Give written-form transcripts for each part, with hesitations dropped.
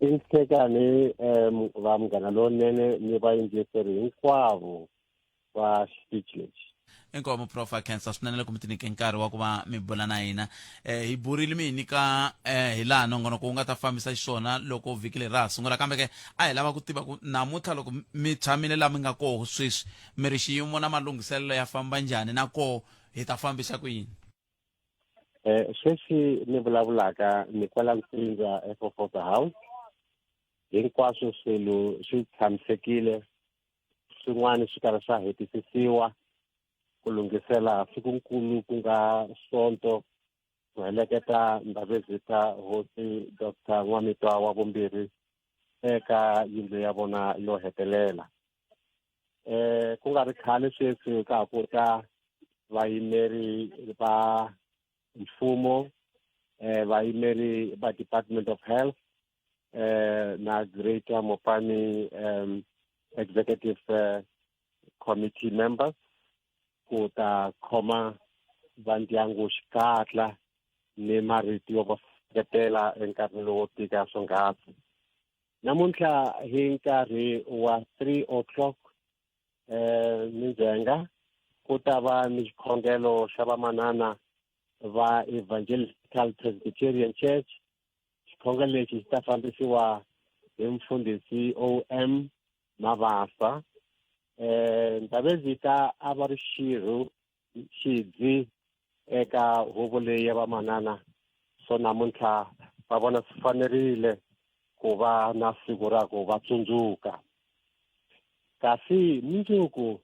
Insekane va Munghana Lonene ni vayingiseri hinkwavo va xitichi lexi. Inkomu Prof Khensa swinene loko mi tinike nkarhi wa ku va mi bula na hina hi burile mi hi nyika hi laha nongonoko wu nga ta fambisa xiswona loko vhiki leri ra ha sungula kambe ke a hi lava ku tiva ku namuntlha loko mi tshamile laha mi nga koho sweswi mi ri xiyimo na malunghiselelo ya famba njhani na koho hi ta fambisa ku yini. Sweswi ni vulavulaka ni kwala Ntsindza eFofota House, hinkwaswo swilo swi tshamisekile, swin'wana swi karhi swa hetisisiwa ku lunghisela sikunkulu ku nga Sonto ku heleketa Ndabezitha Hosi Dr. Nwamitwa wa vumbirhi eka yindlu ya vona yo hetelela. Ku nga ri khale sweswi ka ha kota vayimeri va mfumo, vayimeri va Department of Health na Greater Mopani Executive Committee members ku ta khoma va ndyangu xikatla ni marito yo va seketela enkarhini lowo tika swonghasi. Namuntlha hi nkarhi wa 3 o'clock Ndzhenga ku ta va ni xikhongelo xa vamanana va Evangelical Presbyterian Church. Xikhongelo lexi xi ta fambisiwa hi mfundhisi OM Mabasa. Ndabezitha a va ri xidzi eka huvo leyi ya vamanana, so namuntlha va vona swi fanerile ku va na siku ra ku va tsundzuka. Kasi mundzuku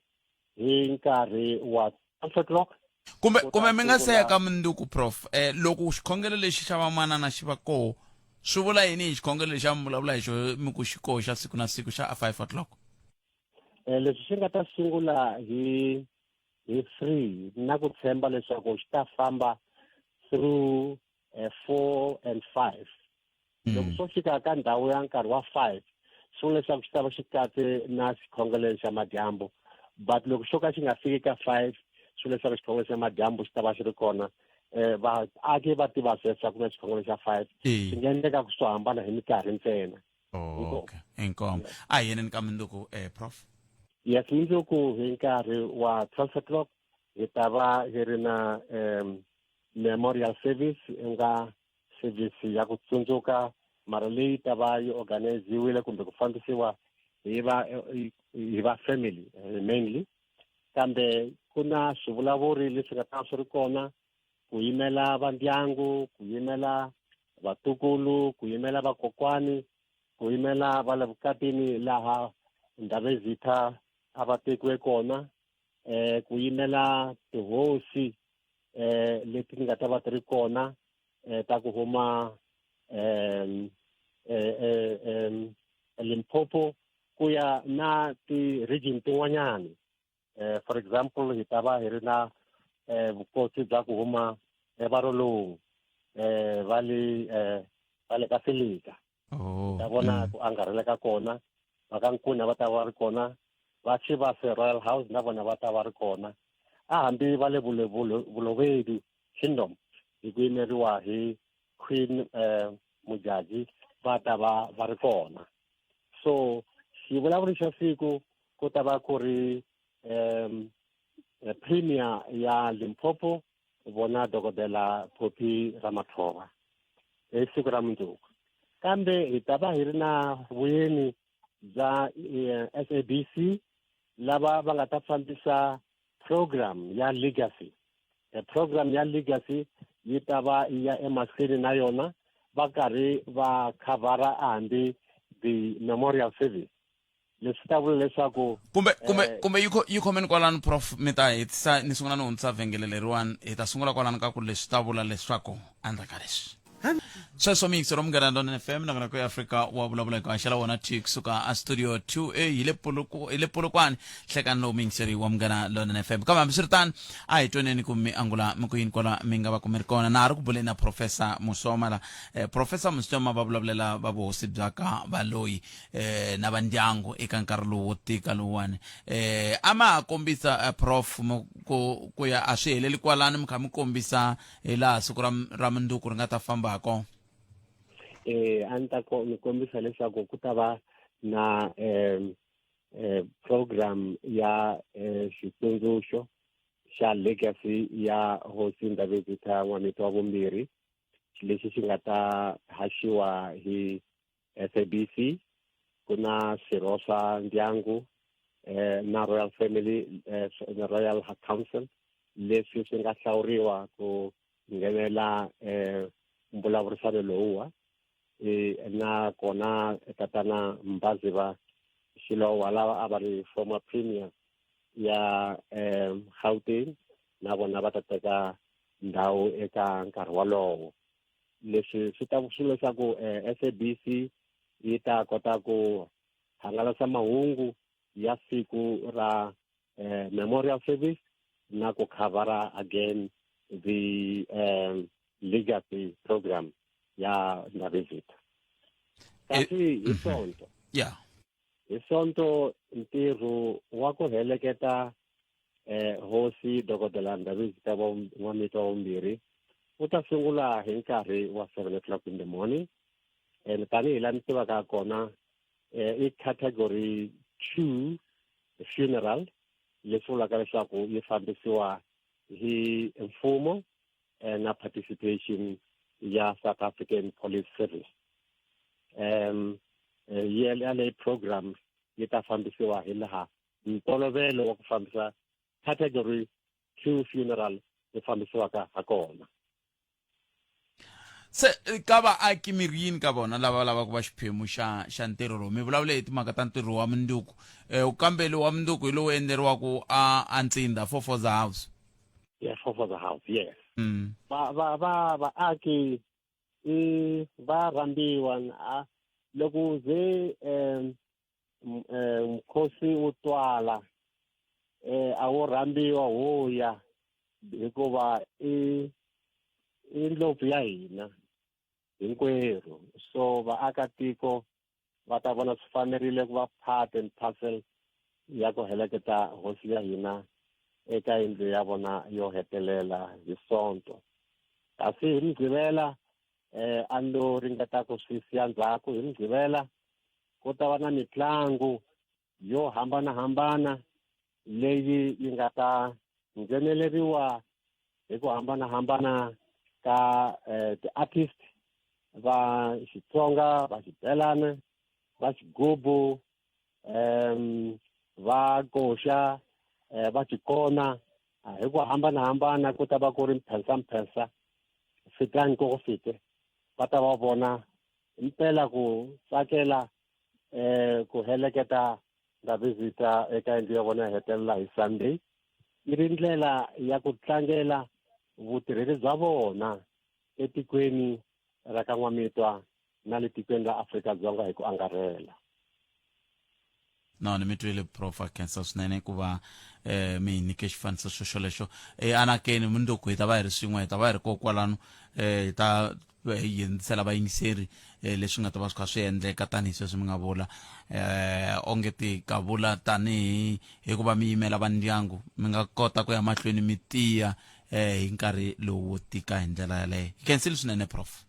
hi nkarhi wa 12 o'clock kumbe mi nga seka mundzuku Prof loko xikhongelo lexi xa vamanana xi va koho swi vula yini hi xikhongelo lexi a mi vulavula hi xo mi ku xi koho xa siku na siku xa 5 o'clock. Leswi xi nga ta sungula hi 3 na ku tshemba leswaku xi ta famba through 4 and 5. Loko swo fika ka ndhawu ya nkarhi wa 5 swi vula leswaku xi ta va xi katse na xikhongelo xa madyambu, but loko xo ka xi nga fiki ka 5 swi vula leswaku xikhongelo xa madyambu xi ta va xi ri kona. Vaaki va tiva sweswo ku na xikhongelo xa 5 swi nga endleka ku swo hambana hi minkarhi ntsena. Okay, inkomu a hi yeneni ka mundzuku Prof. Yes, mundzuku hi nkarhi wa 12 o'clock hi ta va hi ri na memorial service, nga service ya ku tsundzuka mara leyi ta va yi organiziwile kumbe ku fambisiwa hi va family mainly. Kambe ku na swivulavuri leswi nga ta swi ri kona ku yimela va ndyangu, ku yimela vatukulu, ku yimela vakokwani, ku yimela va le vukatini laha Ndabezitha a va tekiwe kona, ku yimela tihosi leti nga ta va ti ri kona ta ku huma Limpopo ku ya na ti-region tin'wanyani. For example hi ta va hi ri na vukosi bya ku huma eVarolongu va le ka Selika. Ta vona ku angarheleka kona, va ka Nkuna va ta va ri kona, va Chivase Royal House na vona va ta va ri kona. Hambi va le Bolobedu Kingdom hi ku yimeriwa hi Queen Modjadji va ta va ri kona. So xivulavuri xa siku ku ta va ku ri premier ya Limpopo vona dokodela Phophi Ramathuba hi siku ra mundzuku. Kambe hi ta va hi ri na vuyeni bya SABC lava va nga ta fambisa program ya Legacy. Program ya Legacy yi ta va ya emahlweni na yona va karhi va khavara hambi the memorial service. Leswi ta vula leswaku kumbe yi khomeni kwalano Prof mi ta hetisa ni sungula no hundza vhengele leriwani hi ta sungula kwalano ka ku leswi ta vula leswaku andla ka leswi sweswo mixo Munghana Lonene FM na ku Afrika wa vulavula ka xala wona tiki suka a studio 2A hi le Polokwane hlekani lo mixeri wa Munghana Lonene FM kama ambisiritan a hi tweneni ku mi angula mi ku yin kwala mi nga va ku mi ri kona na ri ku buleni Professor Musoma Professor Musoma va vulavulela va vuhosi bya ka Baloyi na va ndyangu eka nkarhi lowo tika lowani ama kombisa Prof ku ya a swi heleli kwalani mi kha mi kombisa hi laha siku ra mundzuku ri nga ta famba ko. a ni ta ni kombisa leswaku ku ta va na program ya xitsundzuxo xa legacy ya hosi Ndabezitha N'wamitwa wa vumbirhi lexi xi nga ta haxiwa hi SABC. Ku na swirho swa ndyangu na Royal Family na Royal Council leswi swi nga hlawuriwa ku nghenela mbulavurisano lowuwa na kona tatana Mbaziva Shilowa lava a va ri former premier ya Gauteng na vona va ta teka ndhawu eka nkarhi wolowo. Leswi swi ta swi leswaku SABC yi ta kota ku hangalasa mahungu ya siku ra memorial service na ku khavara again the legacy program ya Ndabezitha. Kasi hi sonto hi sonto ntirho wa ku heleketa hosi Dokodela Ndabezitha N'wamitwa wa vumbirhi wu ta sungula hi nkarhi wa 7 o'clock in the morning. Tanihi laha ni tivaka kona i category 2 funeral leswi vulaka leswaku yi fambisiwa hi mfumo na participation ya South African Police Service. Yaleyo program yi ta fambisiwa hi laha ntolovelo wa ku fambisa category 2 funeral yi fambisiwaka ha kona. Se ka vaaki mirini ka vona lava lavaka va xiphemu xa ntirho lowu mi vulavule hi timhaka ta ntirho wa munduku ukambeli wa munduku hi lowu endleriwaku a Ntsinda Fofoza House. Yeah, Fofoza House, yes. Vaaki va rambiwa loko ze mkhosi wu twala a wo rambiwa hoya hikuva i ndlopfu ya hina hinkwerhu. So vaakatiko va ta vona swi fanerile ku va part and parcel ya ku heleketa hosi ya hina eka yindlu ya vona yo hetelela hi sonto. Kasi hi Mugqivela a no ringeta ku swi siya ndzhaku. Hi Mugqivela ku ta va na mitlangu yo hambanahambana leyi yi nga ta ngheneleriwa hi ku hambanahambana ka ti-artist va Xitsonga, va Xibelana, va Xigubu, va Koxa, va Xikona. Hi ku hambanahambana ku ta va ku ri mpensampensa fikani ko fike va ta va vona impela ku tsakela ku heleketa Ndabezitha eka yindlu ya vona hetelela hi Sunday. Yi ri ndlela ya ku tlangela vutirheli bya vona etikweni ra ka N'wamitwa na le tikweni la Afrika-Dzonga hi ku angarhela. No, ni mi twile Prof Khensa swinene ku va mi nyike xifaniso xolexo anakeni munduku hi ta va hi ri swin'we hi ta va hi ri kokwalano hi ta hi yingisela vayingiseri leswi nga ta va swi kha swi endleka tanihi sweswi mi nga vula onge ti ka vula tanihi hi ku va mi yimela va ndyangu mi nga kota ku ya mahlweni mi tiya hi nkarhi lowu wo tika hi ndlela yaleyo. Hi khensile swinene Prof.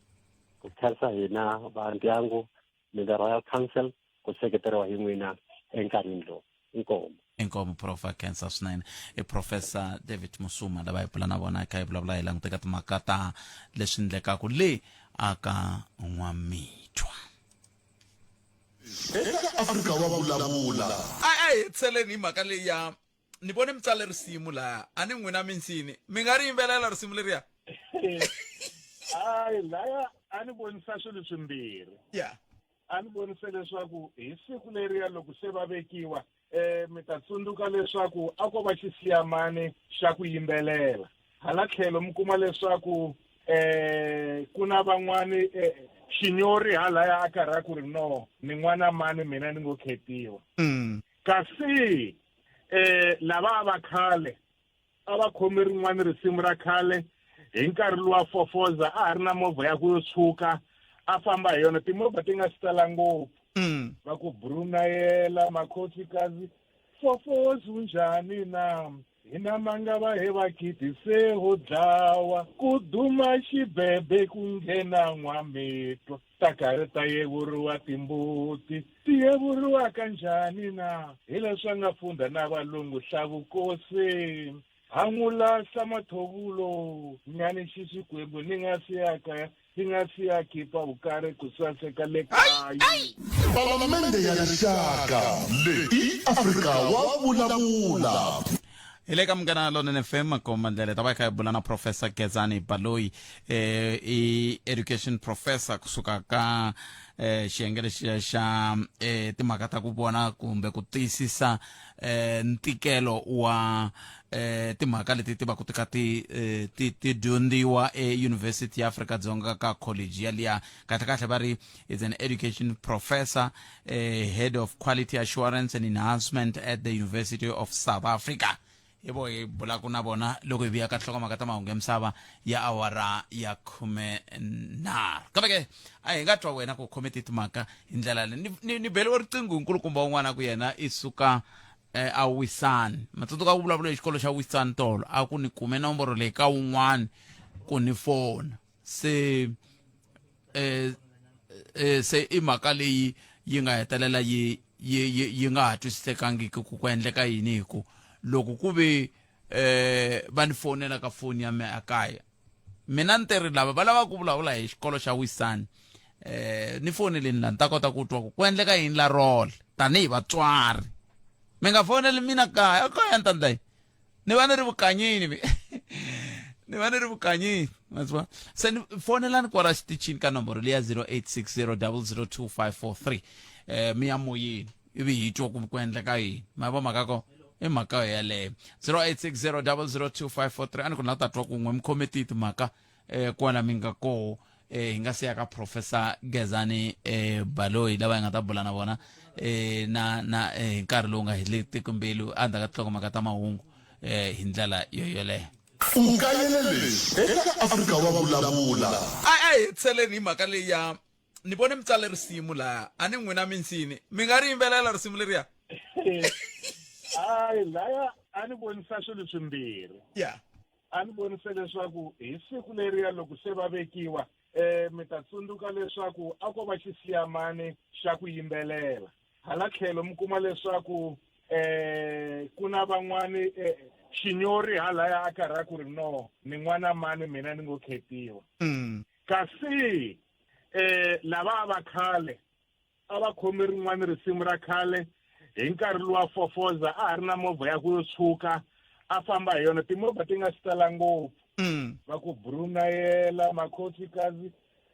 Ku khensa hina va ndyangu ni the Royal Council ku seketeriwa hi n'wina enkarhini lowu. Inkomo Prof Khensa swinene Professor David Musuma lava hi pulana vona eka hi vulavula hi languteka timhaka ta leswi endlekaka le aka N'wamitwa. Afrika wa vulavula. Hi tseleni hi mhaka leyi ya ni vone mi tsale risimu laha a ni n'wina minsini mi nga ri yimbelela risimu leriya. Laya a ni vonisa swilo swimbirhi. A ni vonise leswaku hi siku leriya loko se va vekiwa mi ta tsundzuka leswaku a ko va xisiyamani xa ku yimbelela. Hala tlhelo mi kuma leswaku ku na van'wani xinyori halaya a karhi a ku ri no ni n'wana mani mina ni ngo khetiwa. Kasi lava va khale a va khomi rin'wana risimu ra khale hi nkarhi luwa Fofoza a ha ri na movha ya ku tshuka a famba hi yona. Timovha ti nga sitala ngopfu va ku Brunayela Makhosikazi Fofoza unjhani na hina mangava he vakiti se ho dlawa ku duma xibebe ku nghena n'wamitwa ta karhi ta yevuriwa timbuti ti yevuriwa kanjhani na hi leswi a nga funda na valungu hlavukosi hangulasa mathovulo nyani xi xikwembu ni nga siyaka ni nga siya khipa vukari ku saseka le kaya Palamende ya rixaka leyi Afrika wa vulavula. Ile ka Munghana Lonene FM komandlele ta va kha bula na Professor Gezani Baloyi I education professor kusuka ka xiyenge xa timhaka ta ku vona kumbe ku tiyisisa ntikelo wa timhaka leti ti va ku tika ti dyondziwa eUniversity ya Afrika-Dzonga ka college yaliya kahle va ri is an education professor head of quality assurance and enhancement at the University of South Africa. Ibo hi bula ku na bona loko hi biya ka hlokomhaka ta mahungu ya misava ya awara ya 10 kambe a hi nga twa wena ku khome timhaka hi ndlela ni beliwe riqingho nkulukumba wun'wana ku yena isuka a Wisani matsotso ka ku vulavula hi xikolo xa Wisani tolo a ku ni kume nomboro leyi ka wun'wana ku ni phone se I mhaka leyi yi nga hetelela yi nga ha twisisekangi ku endleka yini hi ku loko ku ve va ni fonela ka foni ya me akaya mina ntirhi lava va lava ku vulavula hi xikolo xa Wisani ni foneleni la ni ta kota ku twa ku endleka yini la role tanihi vatswari mi nga foneli mina kaya ntandlayi ni va ni ri vukanyini ni va ni ri vukanyini mazwa se ni fonelani kwala xitichini ka nomboro leya 0860 002543 mi ya moyeni ivi hi twa ku endleka yini ma va makako I mhaka yaleyo 0860 002543 ani ku na ta twa kun'we mkhometi timhaka kwana mi nga koho hi nga siya ka Professor Gezani Baloyi lava hi nga ta bula na vona na hi nkarhi lowu nga heleti kumbe a ndzhaku ka tinhlokomhaka ta mahungu hi ndlela yoyoleyo Ukayelele eka Afrika wa vulavula. hi tseleni hi mhaka leyi ya ni vone mi tsale risimu laha a ni n'wina minsini mi nga ri yimbelela risimu leriya hayi laya a ni vonisa swilo swimbirhi yeah a ni vonise leswaku hi siku leriya loko se va vekiwa mi ta tsundzuka leswaku a ko va xisiyamani xa ku yimbelela hala tlhelo mi kuma leswaku ku na van'wani xinyori halaya a karhi a ku ri no ni n'wana mani mina ni ngo khetiwa kasi lava va khale a va khomi rin'wana risimu ra khale hi nkarhi luwa fofoza a ha ri na movha ya ku yo tshuka a famba hi yona timovha ti nga si tala ngopfu va ku Brunayela makhosikazi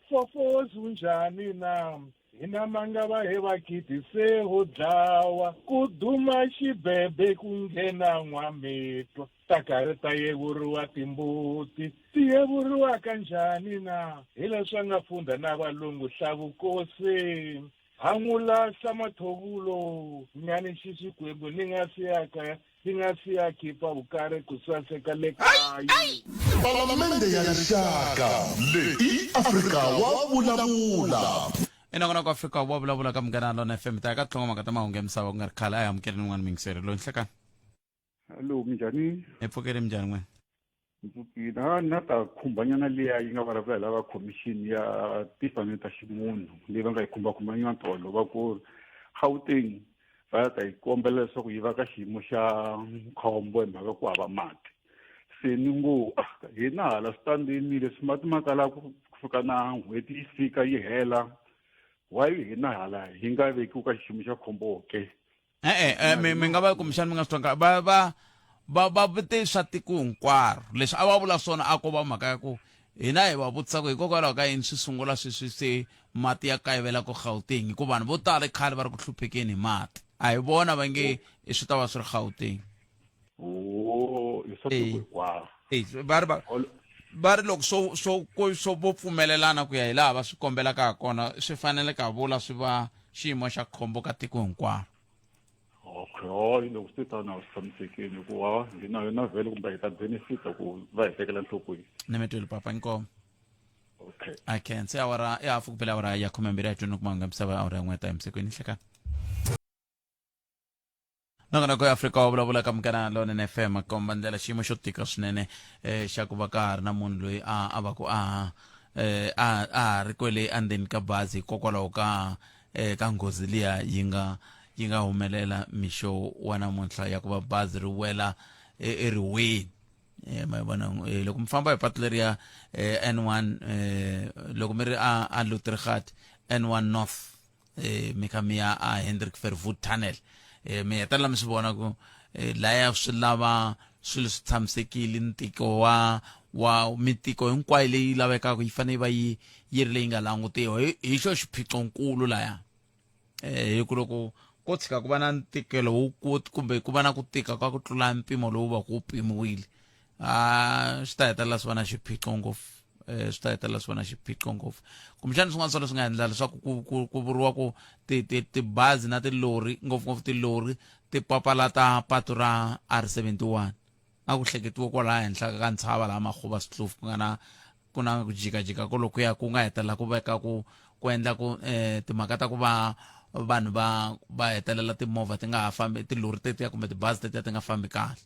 fofozi unjhani na hina mangava he vakiti se ho dlawa ku duma xibebe ku nghena n'wamitwa ta karhi ta yevuriwa timbuti ti yevuriwa kanjhani na hi leswi a nga funda na valungu hlavukosi hangulasa mathovulo nyani xi xikwembu ni nga siya khipa vukari ku saseka le kaya Palamende ya rixaka leyi Afrika wa vulavula. Inakona ku Afrika wa vulavula ka Munghana Lonene FM ta ka tinhlokomhaka ta mahungu ya misava ku nga ri khale a hi amukeleni n'wana mingiseri loyi nhlekani Hello minjhani pfukeli minjhani n'wina mpfukile na ta khumbanyana liya yi nga vulavula hi lava khomixini ya timfanelo ta ximunhu leyi va nga yi khumbakhumbanyiwa tolo va ku Gauteng va ta yi kombela leswaku yi va ka xiyimo xa khombo hi mhaka ku hava mati se ni ngo hina hala switandini leswi mati ma kala ku fika na n'hweti yi fika yi hela why hina hala hi nga vekiwi ka xiyimo xa khombo ke mi nga va kumbexani mi nga swi twanga va vute swa tiko hinkwaro leswi a va vula swona a ko va mhaka ya ku hina hi va vutisa ku hikokwalaho ka yini swi sungula sweswi se mati ya kayivela ku Gauteng hikuva vanhu vo tala khale va ri ku hluphekeni hi mati a hi vona va nge swi ta va swi ri Gauteng hi swa tiko hinkwaro va ri loko swo vo pfumelelana ku ya hi laha va swi kombelaka ha kona swi fanele ka vula swi va xiyimo xa khombo ka tiko hinkwaro okay loko swi ta na swi tshamisekile hikuva hina vhele kumbe hi ta benefita ku va hi tekela nhlokweni ni mi twile papa inkomo okay I can se awara ya hafu kupela awara ya 12 ya tunu ku mahungu ya misava awara ya n'we ta emsekweni hlekani nangana ko Africa wa vulavula ka Munghana Lonene FM komba ndlela xiyimo xo tika swinene xa ku va ka ha ri na munhu loyi a va ku a ri kwele andzeni ka bazi hikokwalaho ka nghozi liya yi nga humelela mixo wa namuntlha ya ku va bazi ri wela eriweni ma vona loko mi famba hi patu leri ya N1 loko mi ri a Lutergat N1 North mi kha mi ya a Hendrik Verwoerd tunnel mi hetelela mi swi vona ku laya swi lava swilo swi tshamisekile ntiko wa mitiko hinkwayo leyi lavekaka yi fanele va yi ri leyi nga langutiwa hi xo xiphiqonkulu laya hi ku loko ko tshika ku va na ntikelo kumbe ku va na ku tika ka ku tlula mpimo lowu va ku pimiwile swi ta hetelela swi va na xiphiqo ngopfu swi ta hetelela swi va na xiphiqo ngopfu kumbexana swin'wana swa leswi nga endla leswaku ku vuriwa ku tibazi na tilori ngopfungopfu tilori ti papalata patu ra R71 a ku hleketiwa kwalaha henhla ka ntshava laha Makgoba Sloef ku na ku jikajika ko lokuya ku nga hetelela ku veka ku endla ku timhaka ta ku va vanhu va hetelela timovha ti nga ha fambi tilori tetiya kumbe tibazi tetiya ti nga fambi kahle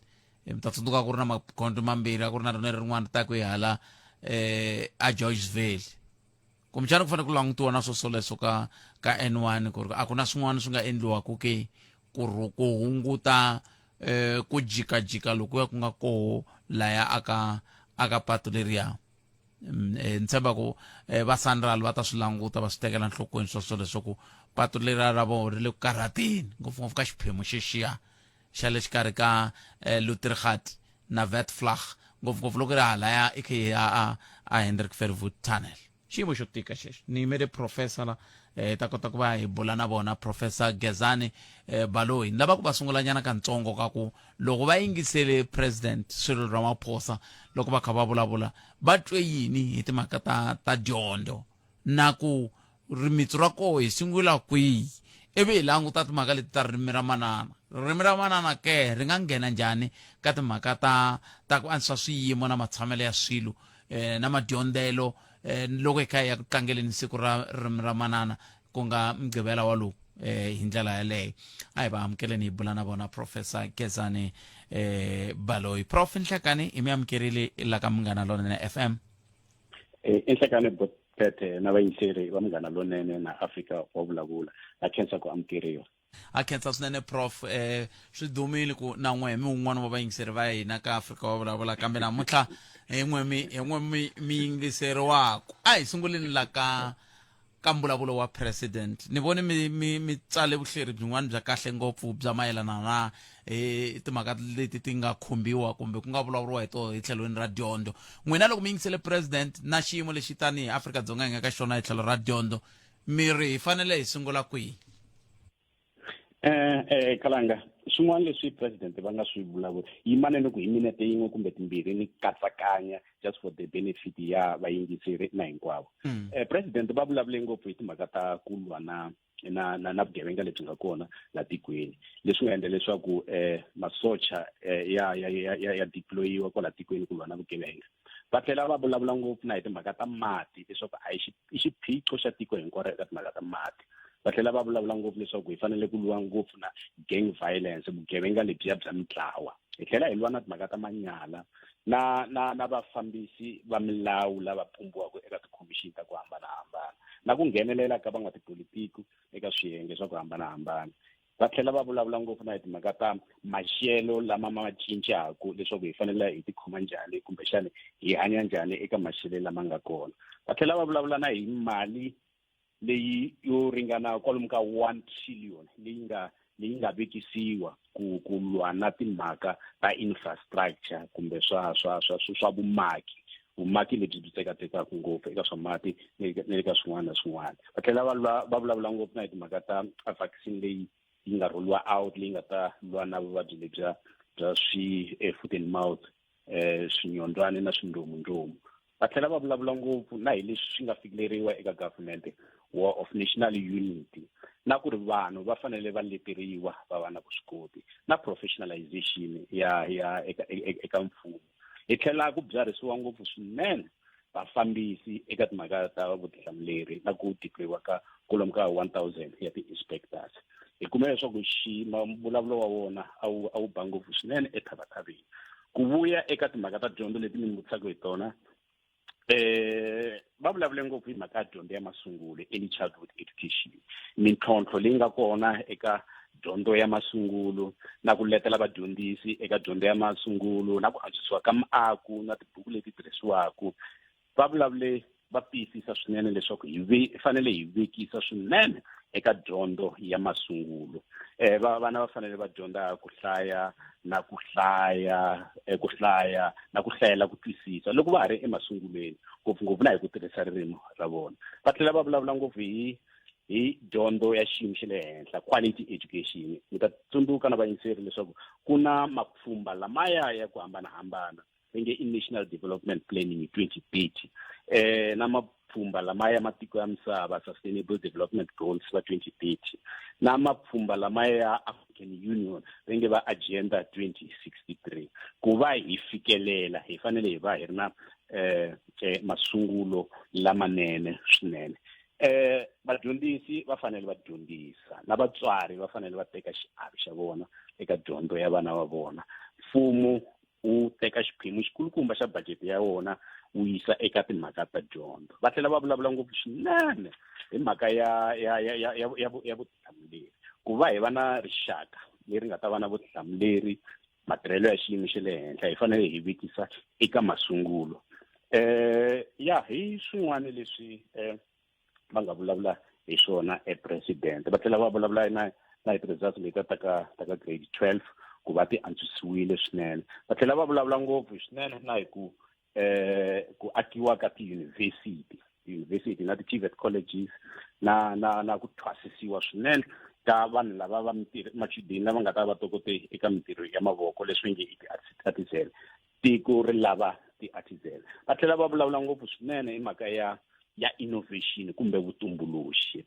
mi ta tsundzuka ku ri na makhonto mambirhi a ku ri na rona rin'wana ta ku yi hala a Georgeville kumbexana ku fanele ku langutiwa na swoswoleswo ka N1 ku ri a ku na swin'wana swi nga endliwaku ku hunguta ku jikajika lokuya ku nga koho laya aka patu leriya ni tshemba ku va Sanral va ta swi languta va swi tekela nhlokweni swoswoleswo ku patu leriya ra vona ri le ku karhateni ngopfungopfu ka xiphemu xexiya xa le xikarhi ka Lutergat na Witvlag ngopfungopfu loko ri halaya i khe a Hendrik Verwoerd tunnel xiyimo xo tika xexo ni yimele professor ta kota ku va hi bula na vona Professor Gezani Baloyi ni lava ku va sungulanyana ka ntsongo ka ku loko va yingisele President Cyril Ramaphosa loko va kha va vulavula va twe yini hi timhaka ta dyondzo na ku rimitsu ra koho hi sungula kwihi ivi hi languta timhaka leti ta ririmi ra manana ke ri nga nghena njhani ka timhaka ta ku antswa swiyimo na matshamelo ya swilo na madyondzelo loko hi kha hi ya ku tlangeleni siku ra ririmi ra manana ku nga mgqivela walowu hi ndlela yaleyo a hi va amukeleni hi bula na vona Professor Gezani Baloyi Prof Nhlekani i mi amukerile la ka Munghana Lonene FM Nhlekani Pete na vayingiseri va Munghana Lonene na Africa wa vulavula na khensa ku amukeriwa a khensa swinene Prof swi dumile ku na n'we mi wun'wana wa vayingiseri va hina ka Africa wa vulavula kambe namuntlha hi n'we mi yingiseriwaka a hi sunguleni la ka mbulavulo wa president ni vone mi tsale vuhleri byin'wana bya kahle ngopfu bya mayelana na timhaka leti ti nga khumbiwa kumbe ku nga vulavuriwa hi to hi tlhelweni ra dyondzo n'wina loko mi yingisele president na xiyimo lexi tanihi Afrika-Dzonga hi nga ka xona hi tlhelo ra dyondzo miri hi fanele hi sungula kwihi Kalanga swin'wana leswi president va nga swi vulavula yimanene ku hi minete yin'we kumbe timbirhi ni katsakanya just for the benefit ya vayingiseri na hinkwavo president va vulavule ngopfu hi timhaka ta ku lwa na vugevenga lebyi nga kona la tikweni leswi nga endla leswaku masocha ya deployiwa kwala tikweni ku lwa na vugevenga va tlhela va vulavula ngopfu na hi timhaka ta mati leswaku a hi xiphiqo xa tiko hinkwaro eka timhaka ta mati va tlhela va vulavula ngopfu leswaku hi fanele ku lwa ngopfu na gang violence vugevenga lebyiya bya mitlawa hi tlhela hi lwa na timhaka ta manyala na vafambisi va milawu lava pumbiwaka eka tikhomixini ta ku hambanahambana na ku nghenelela ka van'watipolitiki eka swiyenge swa ku hambanahambana va tlhela va vulavula ngopfu na hi timhaka ta maxelo lama ma cincaku leswaku hi fanele hi tikhoma njhani kumbexani hi hanya njhani eka maxelo lama nga kona va tlhela va vulavula na hi mali leyi yo ringana kwalomu ka 1 trillion leyi nga vekisiwa ku lwa na timhaka ta infrastructure kumbe swa vumaki lebyi byi tekatekaku ngopfu eka swa mati ni eka swin'wana na swin'wana va tlhela va vulavula ngopfu na hi timhaka ta vaccine leyi yi nga roliwa out leyi nga ta lwa na vuvabyi lebya foot and mouth swinyondzwana na swindomundomu va tlhela va vulavula ngopfu na hi leswi swi nga fikeleriwa eka government war of national unity na ku ri vanhu va fanele va leteriwa va va na vuswikoti na professionalization ya eka mfumo hi tlhela ku byarisiwa ngopfu swinene vafambisi eka timhaka ta vutihlamuleri na ku tikeriwa ka kwalomu ka 1000 ya ti-inspectors hi kumela leswaku mbulavulo wa wona a wu ba ngopfu swinene ethavathaveni ku vuya eka timhaka ta dyondzo leti mi vutisaka hi tona va vulavule ngopfu hi mhaka ya dyondzo ya masungulo early childhood education mintlhontlho leyi nga kona eka dyondzo ya masungulo na ku letela vadyondzisi eka dyondzo ya masungulo na ku antswisiwa ka miako na tibuku leti tirhisiwaka va vulavule va tiyisisa swinene leswaku hi fanele hi vekisa swinene eka dyondzo ya masungulo vana va fanele va dyondza ku hlaya na ku hlayela ku twisisa loko va ha ri emasungulweni ngopfungopfu na hi ku tirhisa ririmi ra vona va tlhela va vulavula ngopfu hi dyondzo ya xiyimo xa le henhla quality education mi ta tsundzuka na vayingiseri leswaku ku na mapfhumba lamaya ya ku hambanahambana nge i National Development Planning hi 2030 na mapfhumba lamaya matiko ya misava Sustainable Development Goals va 2030 na mapfhumba lamaya ya African Union nge va Agenda 2063 ku va hi fikelela hi fanele hi va hi ri na masungulo lamanene swinene vadyondzisi va fanele va dyondzisa na vatswari va fanele va teka xiave xa vona eka dyondzo ya vana va vona mfumo wu teka xiphemu xikulukumba xa budget ya wona wu yisa eka timhaka ta dyondzo va tlhela va vulavula ngopfu swinene hi mhaka ya vutihlamuleri ku va hi va na rixaka leri nga ta va na vutihlamuleri matirhelo ya xiyimo xa le henhla hi fanele hi vekisa eka masungulo hi swin'wana leswi va nga vulavula hi swona president va tlhela va vulavula na ti-results leti ta ka grade 12 ku va ti antswisiwile swinene va tlhela va vulavula ngopfu swinene na hi ku akiwa ka tiyunivhesiti na ti-TVET colleges na ku thwasisiwa swinene ka vanhu lava machudeni lava nga ta va tokote eka mintirho ya mavoko leswi nge i ti-artisan tiko ri lava ti-artisan va tlhela va vulavula ngopfu swinene hi mhaka ya innovation kumbe vutumbuluxi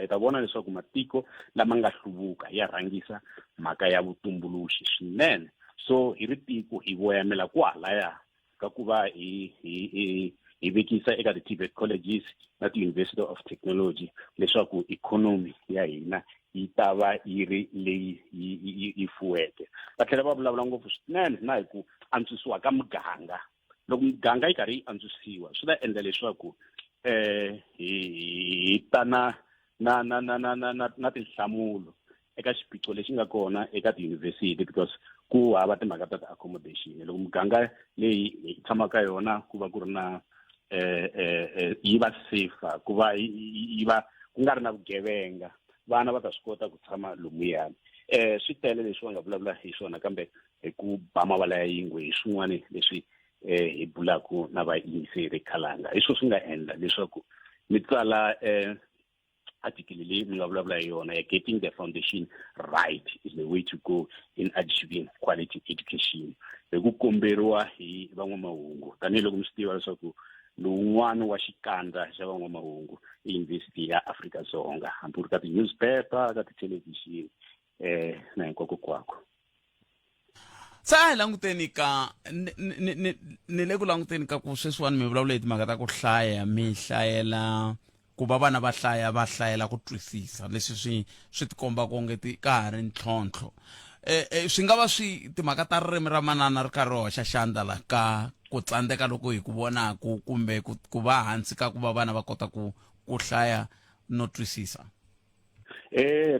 ta vona leswaku matiko lama nga hluvuka ya rhangisa mhaka ya vutumbuluxi swinene so hi ri tiko hi voyamela kwalaya ka ku va hi vekisa eka ti-TVET colleges na ti-University of Technology leswaku economy ya hina yi ta va yi ri leyi yi fuweke va tlhela va vulavula ngopfu swinene na hi ku antswisiwa ka muganga loko miganga yi karhi yi antswisiwa swi ta endla leswaku hi ta na tinhlamulo eka xiphiqo lexi nga kona eka tiyunivhesiti because ku hava timhaka ta ti-accommodation loko muganga leyi hi tshamaka yona ku va ku ri na yi va safe ku va yi va ku nga ri na vugevenga vana va ta swi kota ku tshama lomuyani swi tele leswi va nga vulavula hi swona kambe hi ku ba mavala ya yingwe hi swin'wana leswi hi bulaku na vayingiseri khalanga hi swona swi nga endla leswaku mi tsala article leyi mi nga vulavula hi yona ya getting the foundation right is the way to go in achieving quality education hi ku komberiwa hi van'wamahungu tanihiloko mi swi tiva leswaku lowun'wana wa xikandza xa van'wamahungu University ya Afrika-Dzonga hambi ku ri ka ti-newspaper ka ti-television na hinkwako sa hi languteni ka ni le ku languteni ka ku sweswiwani mi vulavula hi timhaka ta ku hlaya mi hlayela ku va vana va hlayela ku twisisa leswi swi tikomba ku onge ka ha ri ntlhontlho swi nga va swi timhaka ta ririmi ra manana ri karhi hoxa xandla la ka ku tsandzeka loko hi ku vonaku kumbe ku va hansi ka ku va vana va kota ku hlaya no twisisa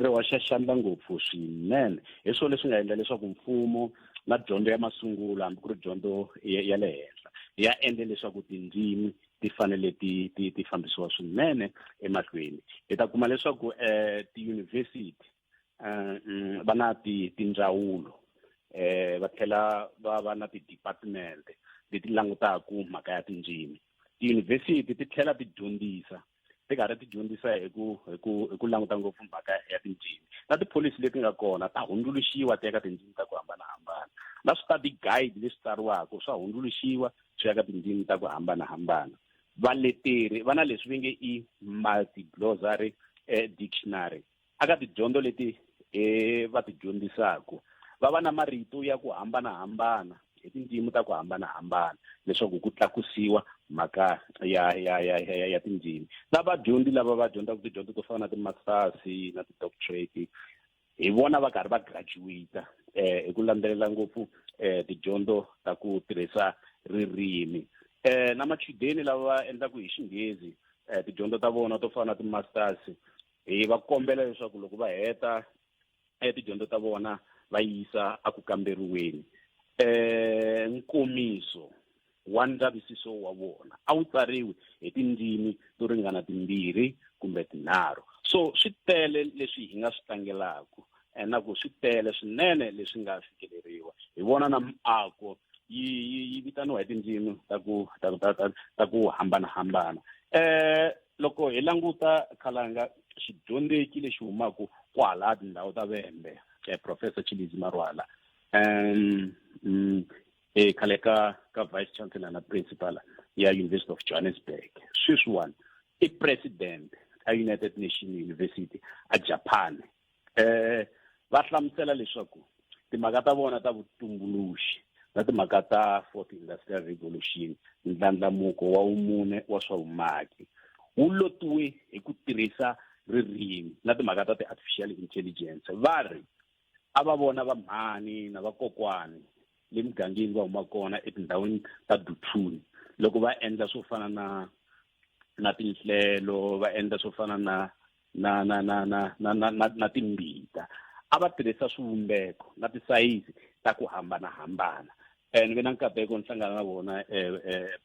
ri hoxa xandla ngopfu swinene hi swona leswi nga endla leswaku mfumo na dyondzo ya masungulo hambi ku ri dyondzo ya le henhla ya endle leswaku tindzimi ti fanele ti fambisiwa swinene emahlweni hi ta kuma leswaku tiyunivhesiti va na tindzawulo va tlhela va na ti-department leti langutaku mhaka ya tindzimi tiyunivhesiti ti tlhela ti dyondzisa ti karhi ti dyondzisa hi ku languta ngopfu mhaka ya tindzimi na tipholisi leti nga kona ta hundzuluxiwa ti ya ka tindzimi ta ku hambanahambana na study guide leswi tsariwaka swa hundzuluxiwa swi ya ka tindzimi ta ku hambanahambana valeteri va na leswi va nge i multi-glossary dictionary aka tidyondzo leti va ti dyondzisaku va va na marito ya ku hambanahambana hi tindzimi ta ku hambanahambana leswaku ku tlakusiwa mhaka ya tindzimi na vadyondzi lava va dyondzaka tidyondzo to fana na ti-masters na ti-doctorate hi vona va karhi va graduate hi ku landzelela ngopfu tidyondzo ta ku tirhisa ririmi na machudeni lava va endlaka hi xinghezi tidyondzo ta vona to fana na ti-masters hi va kombela leswaku loko va heta tidyondzo ta vona va yisa a ku kamberiweni nkomiso wa ndzavisiso wa vona a wu tsariwi hi tindzimi to ringana timbirhi kumbe tinharhu so swi tele leswi hi nga swi tlangelaku na ku swi tele swinene leswi nga fikeleriwa hi vona na miako yi vitaniwa hi tindzimi ta ku hambanahambana loko hi languta Khalanga xidyondzeki lexi humaku kwala tindhawu ta Vhembe Professor Chillizi Marwala khale ka vice chancellor na principal ya University of Johannesburg sweswiwani i president a United Nations University a Japan va hlamusela leswaku timhaka ta vona ta vutumbuluxi na timhaka ta fourth industrial revolution ndlandlamuko wa umune wa swa vumaki wu lotiwe hi ku tirhisa ririmi na timhaka ta ti-artificial intelligence va ri a va vona va mhani na vakokwani le mugangeni va huma kona etindhawini ta Duthuni loko va endla swo fana na tinhlelo va endla swo fana na timbita a va tirhisa swivumbeko na tisayizi ta ku hambanahambana ni ve na nkateko ni hlangana na vona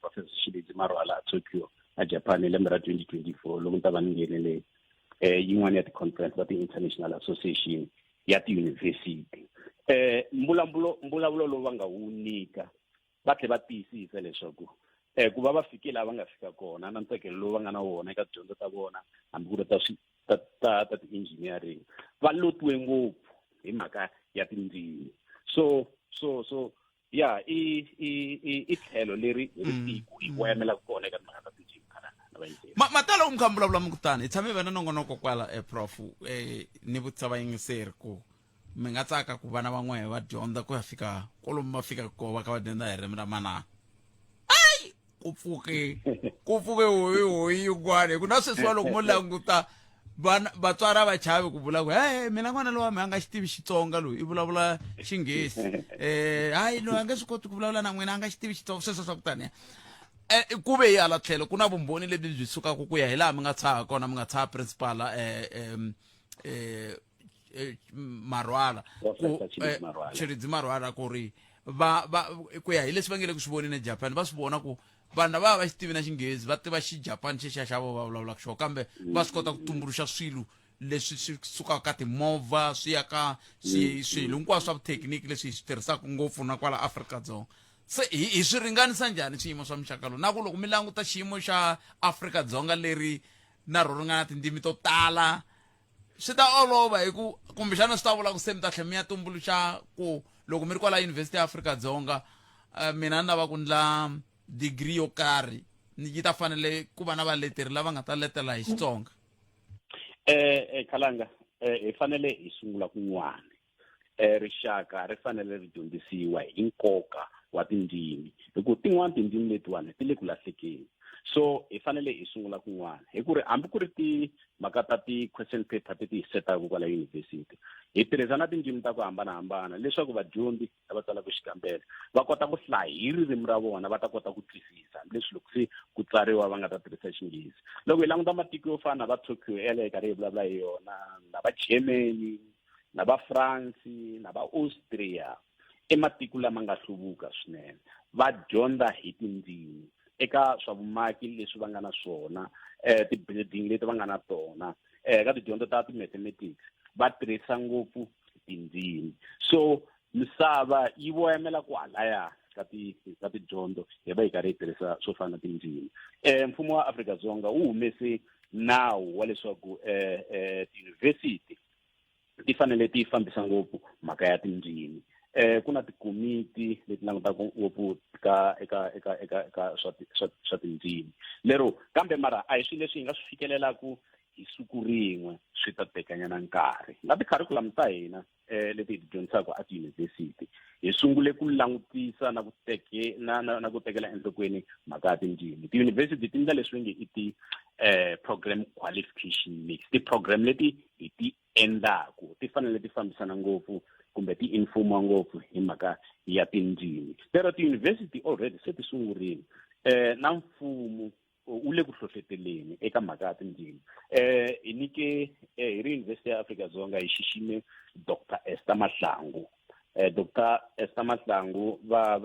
Professor Chillizi Marwala Tokyo a Japan hi lembe ra 2024 loko ni ta va ni nghenele yin'wana ya ti-conference ta ti-international association ya ti-university mbulavulo lowu va nga wu nyika va tlhe va tiyisisa leswaku ku va fike laha va nga fika kona na ntsakelo lowu va nga na wona eka tidyondzo ta vona hambi ku ri ta ti-engineering va lotiwe ngopfu hi mhaka ya tindzimi so ya i tlhelo leri tiko hi wemela kona eka timhaka ta tindzimi matala umkhambula mukutani hi tshame vana nongonoko kwala prof ni vutisa vayingiseri ku mi nga tsaka ku vana van'we va dyondza ku ya fika kolomu va fika ko va ka va dyondza hi ririmi ra manana ai ku pfuke hoyi yin'wana ku na sweswiwa loko mo languta vatswari va chavi ku vula ku mina n'wana lowa mi a nga xi tivi Xitsonga loyi i vulavula Xinghezi hayi loyi a nge swi koti ku vulavula na n'wina a nga xi tivi Xitsonga sweswo swa ku taniya ku ve hi hala tlhelo ku na vumbhoni lebyi byi sukaka ku ya hi laha mi nga tshama kona mi nga tshama principal Marwala Chillizi Marwala ku ri ku ya hi leswi va nge le ku swi voneni eJapan va swi vona ku vanhu va xi tivi na Xinghezi va tiva Xijapani xexiya xa vo va vulavulaka xona kambe va swi kota ku tumbuluxa swilo leswi swi sukaka ka timovha swi ya ka swilo hinkwaswo swa vuthekiniki leswi hi swi tirhisaka ngopfu na kwala Afrika-Dzonga se hi swi ringanisa njhani swiyimo swa muxaka lowu na ku loko mi languta xiyimo xa Afrika-Dzonga leri na ro ringana tindzimi to tala swi ta olova hi ku kumbexana swi ta vula ku se mi ta tlhela mi ya tumbuluxa ku loko mi ri kwala University ya Afrika-Dzonga mina ni lava ku ndla degree yo karhi yi ta fanele ku va na valeteri lava nga ta letela hi Xitsonga Khalanga hi fanele hi sungula kun'wana rixaka ri fanele ri dyondzisiwa hi nkoka wa tindzimi hikuva tin'wana tindzimi letiwani ti le ku lahlekeni so hi fanele hi sungula kun'wana hi ku ri hambi ku ri timhaka ta ti-question paper ti hi setaka kwala yunivhesiti hi tirhisa na tindzimi ta ku hambanahambana leswaku vadyondzi lava tsalaka xikambelo va kota ku hlaya hi ririmi ra vona va ta kota ku twisisa leswi loko se ku tsariwa va nga ta tirhisa Xinghezi loko hi languta matiko yo fana na va Tokyo hi karhi hi vulavula hi yona na va Germany na va France na va Austria ematiko lama nga hluvuka swinene va dyondza hi tindzimi eka swa vumaki leswi va nga na swona ti-building leti va nga na tona ka tidyondzo ta ti-mathematics va tirhisa ngopfu tindzimi so misava yi voyamela ku halaya ka tidyondzo hi va hi karhi hi tirhisa swo fana na tindzimi mfumo wa Afrika-Dzonga wu humese nawu wa leswaku tiyunivhesiti ti fanele ti fambisa ngopfu mhaka ya tindzimi ku na tikomiti leti langutaka ngopfu eka swa tindzimi lero kambe mara a hi swilo leswi hi nga swi fikelelaku hi siku rin'we swi ta tekanyana nkarhi na ti-curriculum ta hina leti hi ti dyondzisaka a tiyunivhesiti hi sungule ku langutisa na ku tekela enhlokweni mhaka ya tindzimi. Tiyunivhesiti ti endla leswi nge i program qualification mix, ti-program leti hi ti endlaku ti fanele ti fambisana ngopfu kumbe ti informa ngopfu hi mhaka ya tindzimi. Pero tiyunivhesiti already se ti sungurile na mfumo u le ku hlohloteleni eka mhaka ya tindzimi. Hi nyike hi ri University ya Afrika-Dzonga hi xixime Dr. Esther Mahlangu. Dr. Esther Mahlangu va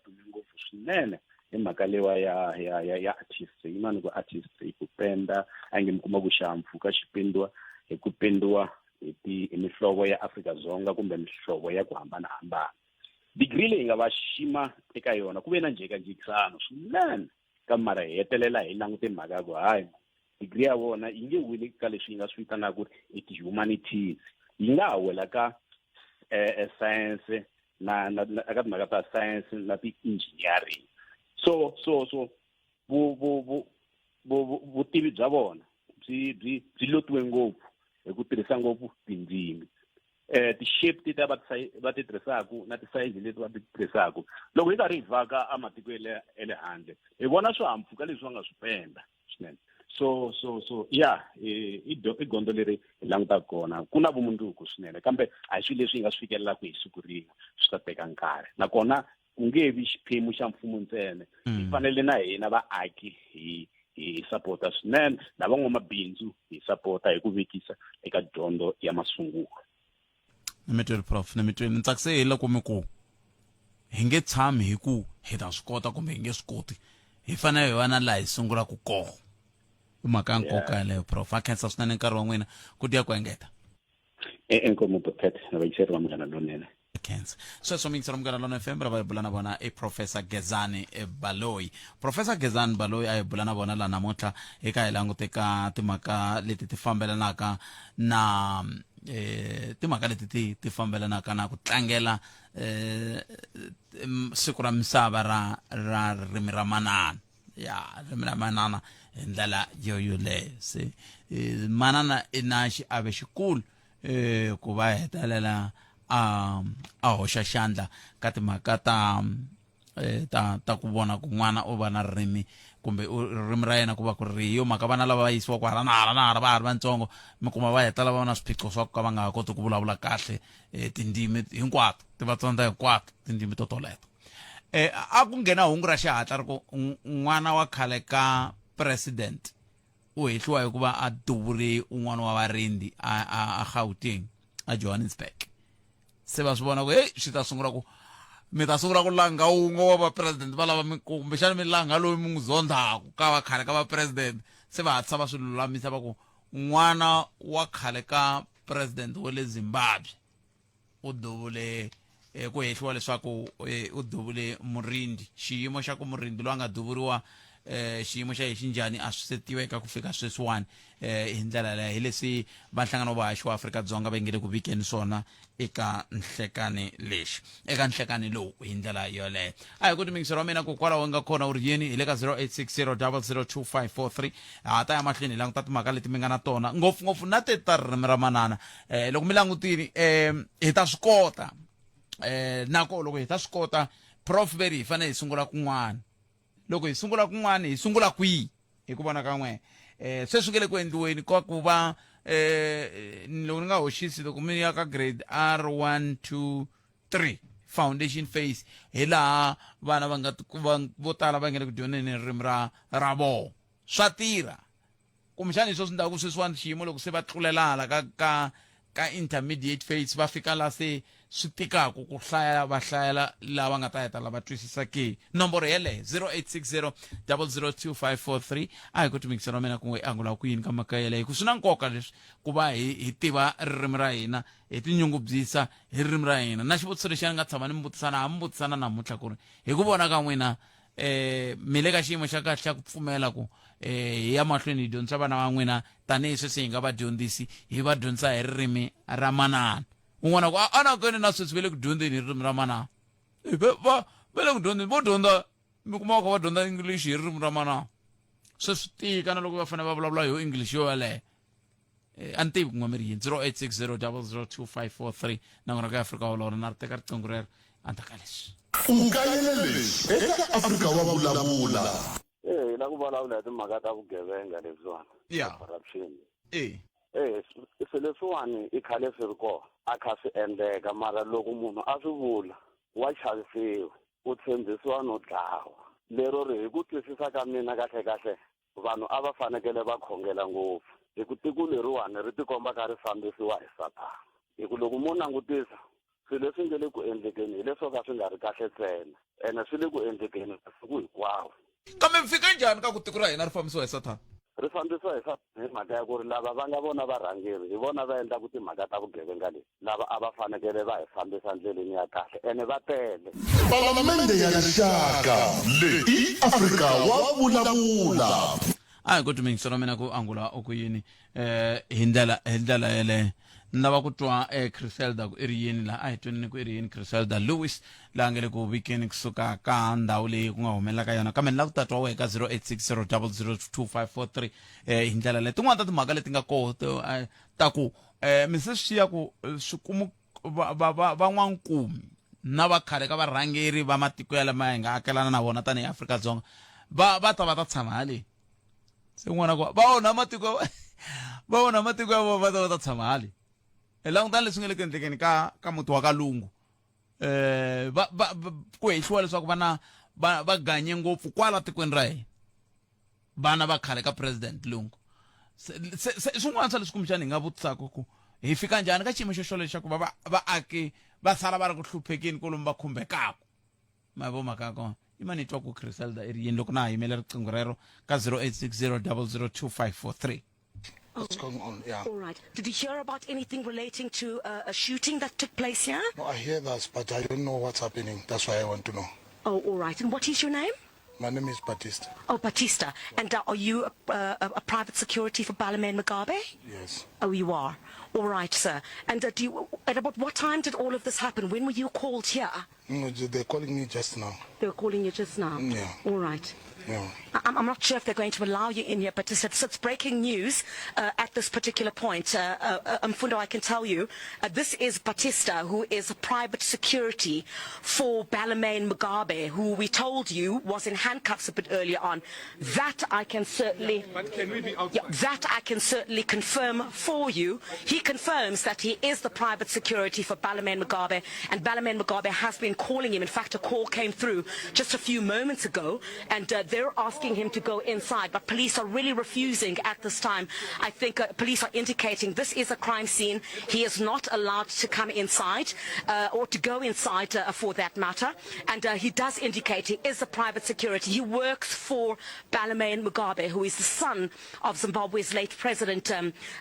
dume ngopfu swinene hi mhaka lewa ya artistry. Yimani ku artistry ku penda a nge mi kuma ku xihahampfhuka xi pendiwa hi ku pendiwa hi mihlovo ya Afrika-Dzonga kumbe mihlovo ya ku hambanahambana. Degree leyi nga va xixima eka yona ku ve na njhekanjhekisano swinene ka mara hi hetelela hi langute mhaka ya ku hayi degree ya vona yi nge weli ka leswi yi nga swi vitanaka i ti-humanities, yi nga ha wela ka science na aka timhaka ta science na ti-engineering. So vutivi bya vona byi lotiwe ngopfu hi ku tirhisa ngopfu tindzimi. Ti-shape leti va ti tirhisaku na ti-size leti va ti tirhisaku loko hi karhi hi vhaka amatiko ya le handle hi vona swihahampfhuka leswi va nga swi penda swinene. So yeah, i gondzo leri hi langutaka kona ku na vumundzuku swinene kambe a hi swilo leswi hi nga swi fikelelaka hi siku rin'we, swi ta teka nkarhi. Nakona ku nge vi xiphemu xa mfumo ntsena, hi fanele na hina vaaki hi sapota swinene na van'wamabindzu hi sapota hi ku vekisa eka dyondzo ya masungulo. Nimitweli prof, nimitweli ni tsakise hi loko mi ku hi nge tshami hi ku hi ta swi kota kumbe hi nge swi koti, hi fanele hi va na laha hi sungulaka kona. I mhaka ya nkoka yaleyo prof. A khensa swinene nkarhi wa n'wina ku tiya ku engeta. Enkomo Phet na vayiseri va Munghana Lonene. Khensa sweswo mingisela Munghana Lonene FM ra va hi bula na vona i Professor Gezani Baloyi. Professor Gezani Baloyi a hi bula na vona la namuntlha eka hi languteka timhaka leti ti fambelanaka na timhaka leti ti fambelanaka na ku tlangela siku ra misava ra ririmi ra manana. Ya ririmi ra manana hi ndlela yoyoleyo. Se manana i na xiave xikulu ku va hetelela a hoxa xandla ka timhaka ta ku vona ku n'wana u va na ririmi kumbe ririmi ra yena ku va ku ri hi yo mhaka vana lava va yisiwa ku hala na hala va ha ri vatsongo mi kuma va hetela va va na swiphiqo swa ku ka va nga ha koti ku vulavula kahle tindzimi hinkwato ti va tsondza hinkwato tindzimi to toleto. A ku nghena hungu ra xihatla ri ku n'wana wa khale ka president u hehliwa hi ku va a duvule un'wana wa varindi a Gauteng a Johannesburg. Se va swi vona ku swi ta sungula ku mi ta sungula ku langa un'we wa va president va lava kumbexana mi langa loyi mi n'wi zondzaka ka va khale ka va president. Se va hatlisa va swi lulamisa va ku n'wana wa khale ka president wa le Zimbabwe u duvule ku hehliwa leswaku u duvule murindi. Xiyimo xa ku murindi loyi a nga duvuriwa xiyimo xa xinjhani a swi setiveka ku fika sweswiwani hi ndlela leyo hi leswi va nhlangano wa vahaxi wa Afrika-Dzonga va nge le ku vikeni swona eka nhlekani lexi eka nhlekani lowu hi ndlela yoleyo. A hi ku timingisero wa mina ku kwalaho nga khona u ri yini hi le ka 0860002543 ha ta ya mahlweni hi languta timhaka leti mi nga na tona ngopfungopfu na te ta ririmi ra manana. Loko mi langutini hi ta swi kota nako loko hi ta swi kota prof veri hi fanele hi sungula kun'wana. Loko hi sungula kun'wana hi sungula kwihi hi ku vona ka n'we sweswi nge le ku endliweni ka ku va loko ni nga hoxisi loko mi ya ka grade R1 2 3 foundation phase hi laha vana va nga vo tala va nge le ku dyondzeni ririmi ra vona swa tirha kumbexana hi swo swi ndhaku sweswiwani xiyimo loko se va tlulela hala ka intermediate phase va fika la se swi tikaka ku hlaya va hlayela lava nga ta heta lava twisisake. Nomboro yeleyo 0860002543 a hi ku timingisela wa mina ku n'we angula ku yini ka mhaka yeleyo ku swi na nkoka leswi ku va hi tiva ririmi ra hina hi tinyungubyisa hi ririmi ra hina. Na xivutiso lexi a ni nga tshama ni mi vutisana namuntlha ku ri hi ku vona ka n'wina mi le ka xiyimo xa kahle xa ku pfumela ku hi ya mahlweni hi dyondzisa vana va n'wina tanihi sweswi hi nga vadyondzisi hi va dyondzisa hi ririmi ra manana. Un'wana ku a na kweni na sweswi va le ku dyondzeni hi ririmi ra manana va le ku dyondzeni vo dyondza mi kuma va kha va dyondza English hi ririmi ra manana se swi tika na loko va fanele va vulavula hi English yo yaleyo a ni tivi kun'we mi ri yini 0860002543 na n'wina ka Afrika Wolowo na ri teka riqingho rero a nta ka leswi u nga yele leswi eka Afrika wa vulavula la ku vulavula hi timhaka ta vugevenga lebyiwani corruption se leswiwani i khale swi ri kona a kha swi endleka mara loko munhu a swi vula wa chavisiwa u tshembisiwa no dlawa lero ri hi ku twisisa ka mina kahle vanhu a va fanekele va khongela ngopfu hi ku tiko leriwani ri tikomba ka ri fambisiwa hi Satana hi ku loko mo langutisa swilo leswi nge le ku endlekeni hi leswo ka swi nga ri kahle ntsena ene swi le ku endlekeni masiku hinkwawo kambe mi fika njhani ka ku tiko ra hina ri fambisiwa hi Satana ri fambisiwa hi Satana hi mhaka ya ku ri lava va nga vona varhangeri hi vona va endlaku timhaka ta vugevenga leti lava a va fanekele va hi fambisa ndleleni ya kahle ene va tele Palamende ya rixaka leyi i Afrika wa vulavula a hi kuti mingiselo mina ku angula oku yini hi ndlela yeleyo ni lava ku twa Griselda ku i ri yini laha a hi twanini ku i ri yini Griselda Lewis laha nge le ku vikeni kusuka ka ndhawu leyi ku nga humelela ka yona kambe ni lava ku ta twa wena ka 0860002543 hi ndlela leyi tin'wana ta timhaka leti nga koho ta ku mi se swi ya ku swikumu van'wankumi na va khale ka varhangeri va matiko ya lama hi nga akelana na vona tanihi Afrika-Dzonga va ta tshama haleni se n'wana ku va onha matiko ya vona va ta tshama haleni langutani leswi nga le ku endlekeni ka muti wa ka Lungu ku hehliwa leswaku vana va ganye ngopfu kwala tikweni ra hina vana va khale ka president Lungu swin'wana swa leswi kumbexani hi nga vutisaka ku hi fika njhani ka xiyimo xo lexaku vaaki va sala va ri ku hluphekeni kolomu va khumbekaka ma vo mhaka ya kona i mani twa ku Griselda i ri yini loko na ha yimele riqingho rero ka 0860002543 What's going on? Yeah. All right. Did you hear about anything relating to a shooting that took place here? No, I hear that, but I don't know what's happening. That's why I want to know. Oh, all right. And what is your name? My name is Batista. Oh, Batista. And are you a private security for Balamain Mugabe? Yes. Oh, you are. All right, sir. And at about what time did all of this happen? When were you called here? No, they're calling me just now. They were calling you just now? Yeah. All right. Yeah. I'm not sure if they're going to allow you in here, but it's breaking news at this particular point. Mfundo, I can tell you, this is Batista, who is a private security for Balamain Mugabe, who we told you was in handcuffs a bit earlier on. That I can certainly... But can we be outside? Yeah, that I can certainly confirm for you. He confirms that he is the private security for Balamain Mugabe, and Balamain Mugabe has been calling him. In fact, a call came through just a few moments ago, and they're asking him to go inside, but police are really refusing at this time. I think police are indicating this is a crime scene. He is not allowed to come inside or to go inside for that matter, and he does indicate he is a private security. He works for Balamain Mugabe, who is the son of Zimbabwe's late president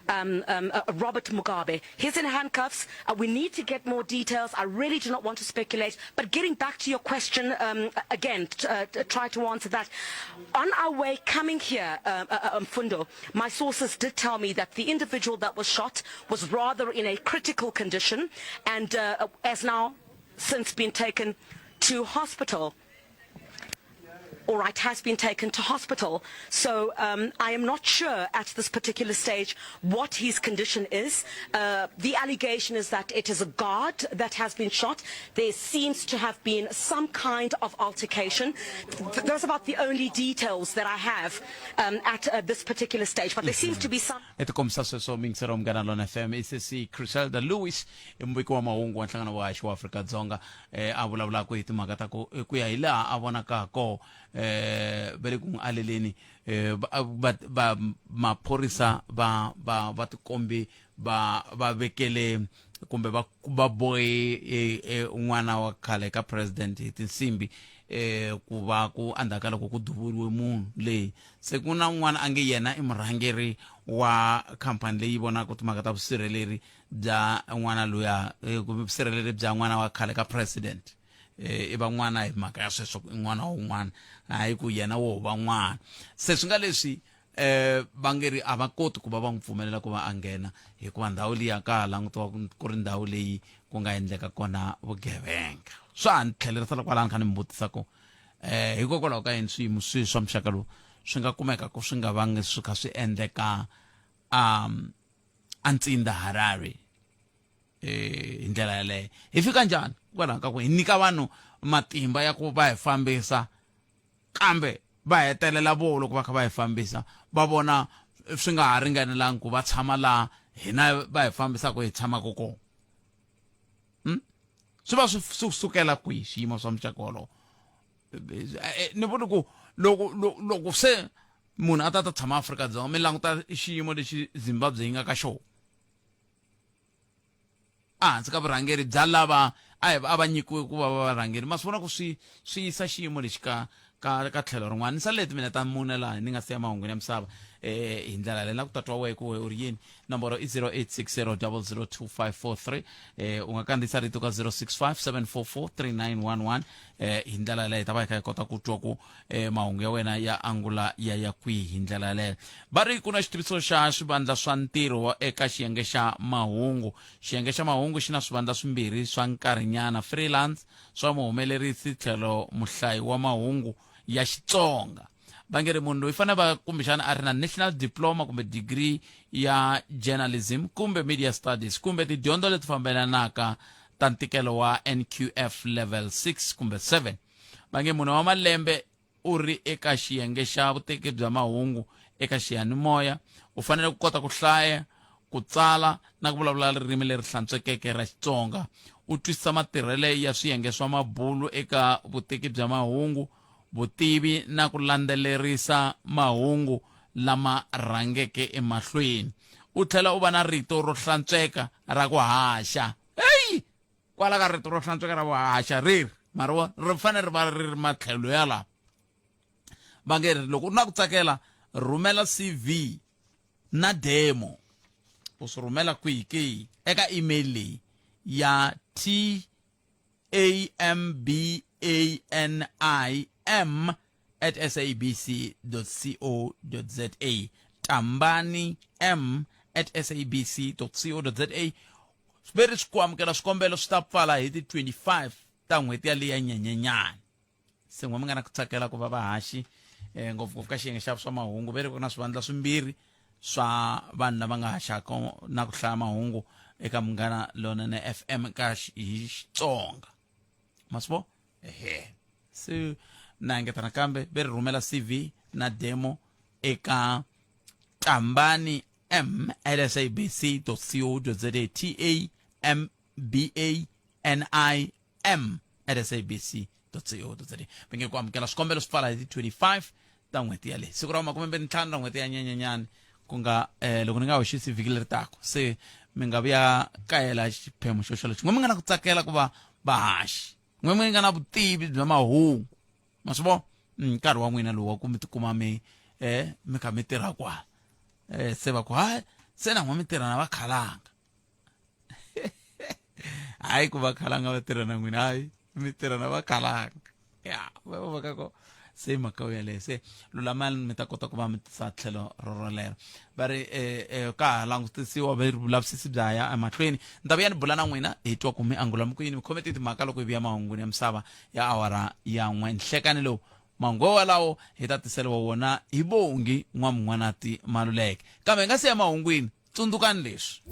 Robert Mugabe. He's in handcuffs. We need to get more details. I really do not want to speculate, but getting back to your question again, try to answer that. On our way coming here, Mfundo, my sources did tell me that the individual that was shot was rather in a critical condition and has now since been taken to hospital. All right, has been taken to hospital. So I am not sure at this particular stage what his condition is. The allegation is that it is a guard that has been shot. There seems to have been some kind of altercation. Those are about the only details that I have at this particular stage. But there seems to be some... eti komisa sweswo mingisero Munghana Lona FM isesi Griselda Lewis mbiki wa mahungu wa nhlangano wa haxi wa Afrika-Dzonga a vulavulaka hi timhaka ta ku ya hi laha a vonaka ko vele ku aleleni maphorisa va tikombi va vekele kumbe va bohe un'wana wa khale ka president hi tinsimbi ku va ku andaka loko ku duvuriwe munhu leyi se ku na un'wana a nge yena i murhangeri wa khampani leyi vonaka timhaka ta vusirheleri bya n'wana luya kumbe vusirheleri bya n'wana wa khale ka president i van'wana hi mhaka ya sweswo n'wana wun'wana hayi ku yena wo van'wana se swi nga leswi va nge ri a va koti ku va va n'wi pfumelela ku va a nghena hikuva ndhawu liya ka ha langutiwa ku ri ndhawu leyi ku nga endleka kona vugevenga swa ha ni tlhelerisela kwalani kha ni mi vutisa ku hikokwalaho ka yini swiyimo swi swa muxaka lowu swi nga kumeka ku swi nga vangi swi kha swi endleka Antsinda Harare hi ndlela yaleyo hi fika njhani kwalaho ka ku hi nyika vanhu matimba ya ku va hi fambisa kambe va hetelela vo loko va kha va hi fambisa va vona swi nga ha ringanelangi ku va tshama laha hina va hi fambisaka hi tshamaka kona swi va swi sukela kwihi swiyimo swa muxaka wolowo ni vona ku loko se munhu a ta tshama Afrika-Dzonga mi languta xiyimo lexi Zimbabwe yi nga ka xona hansi ka vurhangeri bya lava a va nyikiwe ku va varhangeri ma swi vona ku swi yisa xiyimo lexi ka tlhelo rin'wana ni saleti mina ta mune laha ni nga siya mahungwini ya misava hi ndlela leyi na ku tatwa wehe ku u ri yini nomboro i 0860002543 u nga kandziyisa rito ka 0657443911 hi ndlela leyi ta va hi kha hi kota ku twa ku mahungu ya wena ya angula ya kwihi hi ndlela leyo va ri ku na xitiviso xa swivandla swa ntirho eka xiyenge xa mahungu xi na swivandla swimbirhi swa nkarhinyana freelance swa muhumelerisi tlhelo muhlayi wa mahungu ya Xitsonga va nge ri munhu loyi fanele va kumbexana a ri na national diploma kumbe degree ya journalism kumbe media studies kumbe tidyondzo leti fambelanaka ta ntikelo wa NQF level 6 kumbe 7 va nge munhu wa malembe u ri eka xiyenge xa vuteki bya mahungu eka xiyanimoya u fanele ku kota ku hlaya ku tsala na ku vulavula ririmi leri hlantswekeke ra Xitsonga u twisisa matirhele ya swiyenge swa mabulu eka vuteki bya mahungu vutivi na ku landzelerisa mahungu lama rhangeke emahlweni u tlhela u va na rito ro hlantsweka ra ku haxa kwala ka rito ro hlantsweka ra ku haxa ri fanele ri va ri matlhelo ya laha va nge ri loko u na ku tsakela rhumela CV na demo u swi rhumela kwihi eka email leyi ya tambani@sabc.co.za tambani@sabc.co.za veri swi ku amukela swikombelo swi ta pfala hi ti 25 ta n'hweti yaleyi ya nyenyenyana se n'we mi nga na ku tsakela ku va vahaxi ngopfungopfu ka xiyenge xa swa mahungu veri ku na swivandla swimbirhi swa vanhu lava nga haxaka na ku hlaya mahungu eka Munghana Lonene FM ka hi Xitsonga ma swi vo se na engeta nakambe veri rhumela CV na demo eka tambani@sabc.co.za tambani@sabc.co.za venge ku amukela swikombelo swi pfala hi 25 ta n'hweti yaleyi siku ra 25 ra n'hweti ya nyenyenyani ku nga loko ni nga hoxisi vhiki leri tako se mi nga vuya kayela xiphemu xo xolexo n'we mi nga na ku tsakela ku va vahaxi n'we mi nga na vutivi bya mahungu ma swi vo nkarhi wa n'wina lowu wa ku mi tikuma mi kha mi tirha kwala se va ku se na n'we mi tirha na vakhalanga hayi ku vakhalanga va tirha na n'wina hayi mi tirha na vakhalanga ya va kako se mhaka yaleyo se lulamani mi ta kota ku va mi tisa tlhelo rolero va ri ka ha langutisiwa va ri vulavisisi bya ya emahlweni ni ta vuya ni bula na n'wina hi twa ku mi angula mi ku yini mi khome timhaka loko hi vuya mahunguni ya misava ya awara ya n'we nhlekani lowu mahungu walawo hi ta tiseriwa wona hi vongi n'wam'wanati Maluleke kambe hi nga siya mahungwini tsundzukani leswi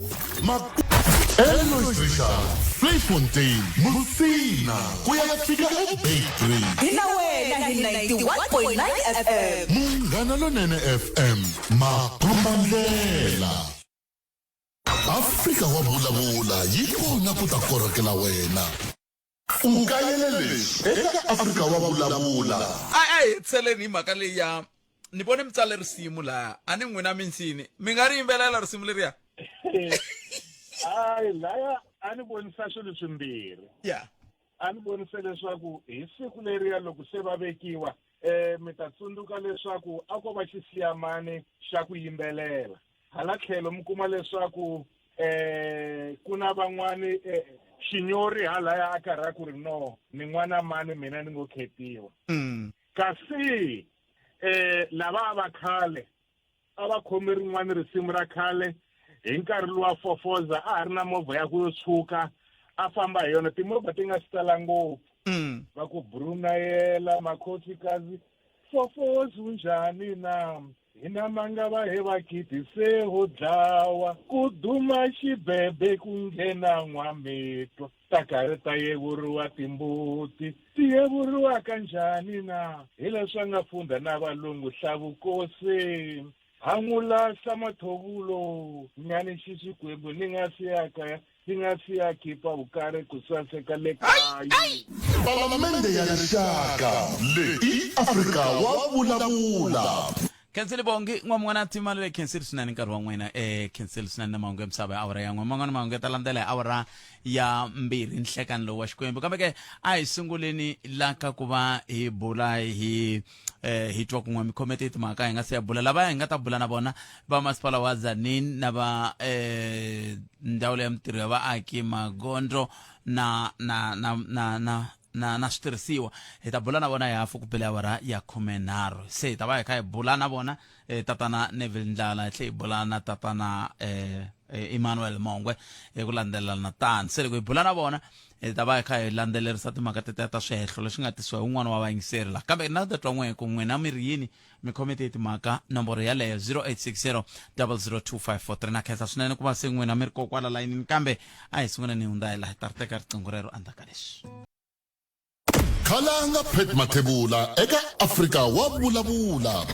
Elois Richard, Playfontein, Musina, kuya fika eBaytree. Hina wena hi 91.9 FM. Munghana Lonene FM, Makombandlela. Afrika wa vulavula yi kona ku ta korokela wena. Ungayelele eka Afrika wa vulavula. Ai tseleni hi mhaka leyi ya ni vone mi tsale risimu laha a ni n'wina minsini mi nga ri yimbelela risimu leriya hayi laya a ni vonisa swilo swimbirhi a ni vonise leswaku hi siku leriya loko se va vekiwa mi ta tsundzuka leswaku a ko va xisiyamani xa ku yimbelela hala tlhelo mi kuma leswaku ku na van'wani xinyori halaya a karhi a ku ri no ni n'wana mani mina ni ngo khetiwa kasi lava va khale a va khomi rin'wana risimu ra khale hi nkarhi luwa fofoza a ha ri na movha ya ku yo tshuka a famba hi yona timovha ti nga si tala ngopfu va ku Brunayela Makhosikazi fofozi unjani na hina mangava he vakiti se ho dlawa ku duma xibebe ku nghena n'wamitwa ta karhi ta yevuriwa timbuti ti yevuriwa kanjhani na hi leswi a nga funda na valungu Hlavukosi hangulasa mathovulo nyani xi xikwembu ni nga siya khipa vukari ku saseka le kaya. Palamende ya rixaka leyi Afrika wa vulavula. Kensel bongi ngomwana timale le kensel sunani karwa ngwena kensel sunani na maungo msaba awara ya ngomwana maungo talandela awara ya mbiri nhlekan lo wa xikwembu kambe ke a hi sunguleni laka kuva hi bula hi twa kun'we mikhomete timhaka hi nga se ya bula lava hi nga ta bula na bona va masipala wa Tzaneen na va ndhawu ya mitirho ya vaaki Magondo na switirhisiwa hi ta bula na vona hi hafu ku pela awara ya 13 se hi ta va hi kha hi bula na vona tatana Neville Ndlala hi tlhe hi bula na tatana Emmanuel Mongwe hi ku landzelelana tani se loko hi bula na vona hi ta va hi kha hi landzelerisa timhaka tete ta swihehlo leswi nga tisiwa hi un'wana wa vayingiseri la kambe na ta twa n'we ku n'we na miri yini mi khomete timhaka nomboro yaleyo 0860 002543 na khensa swinene ku va se n'we na mi ri kokwala layinini kambe a hi sunguleni hi hundza hi la hi ta ri teka riqingho rero andzaka leswi Khalanga Pet Mathebula eka Afrika wa vulavula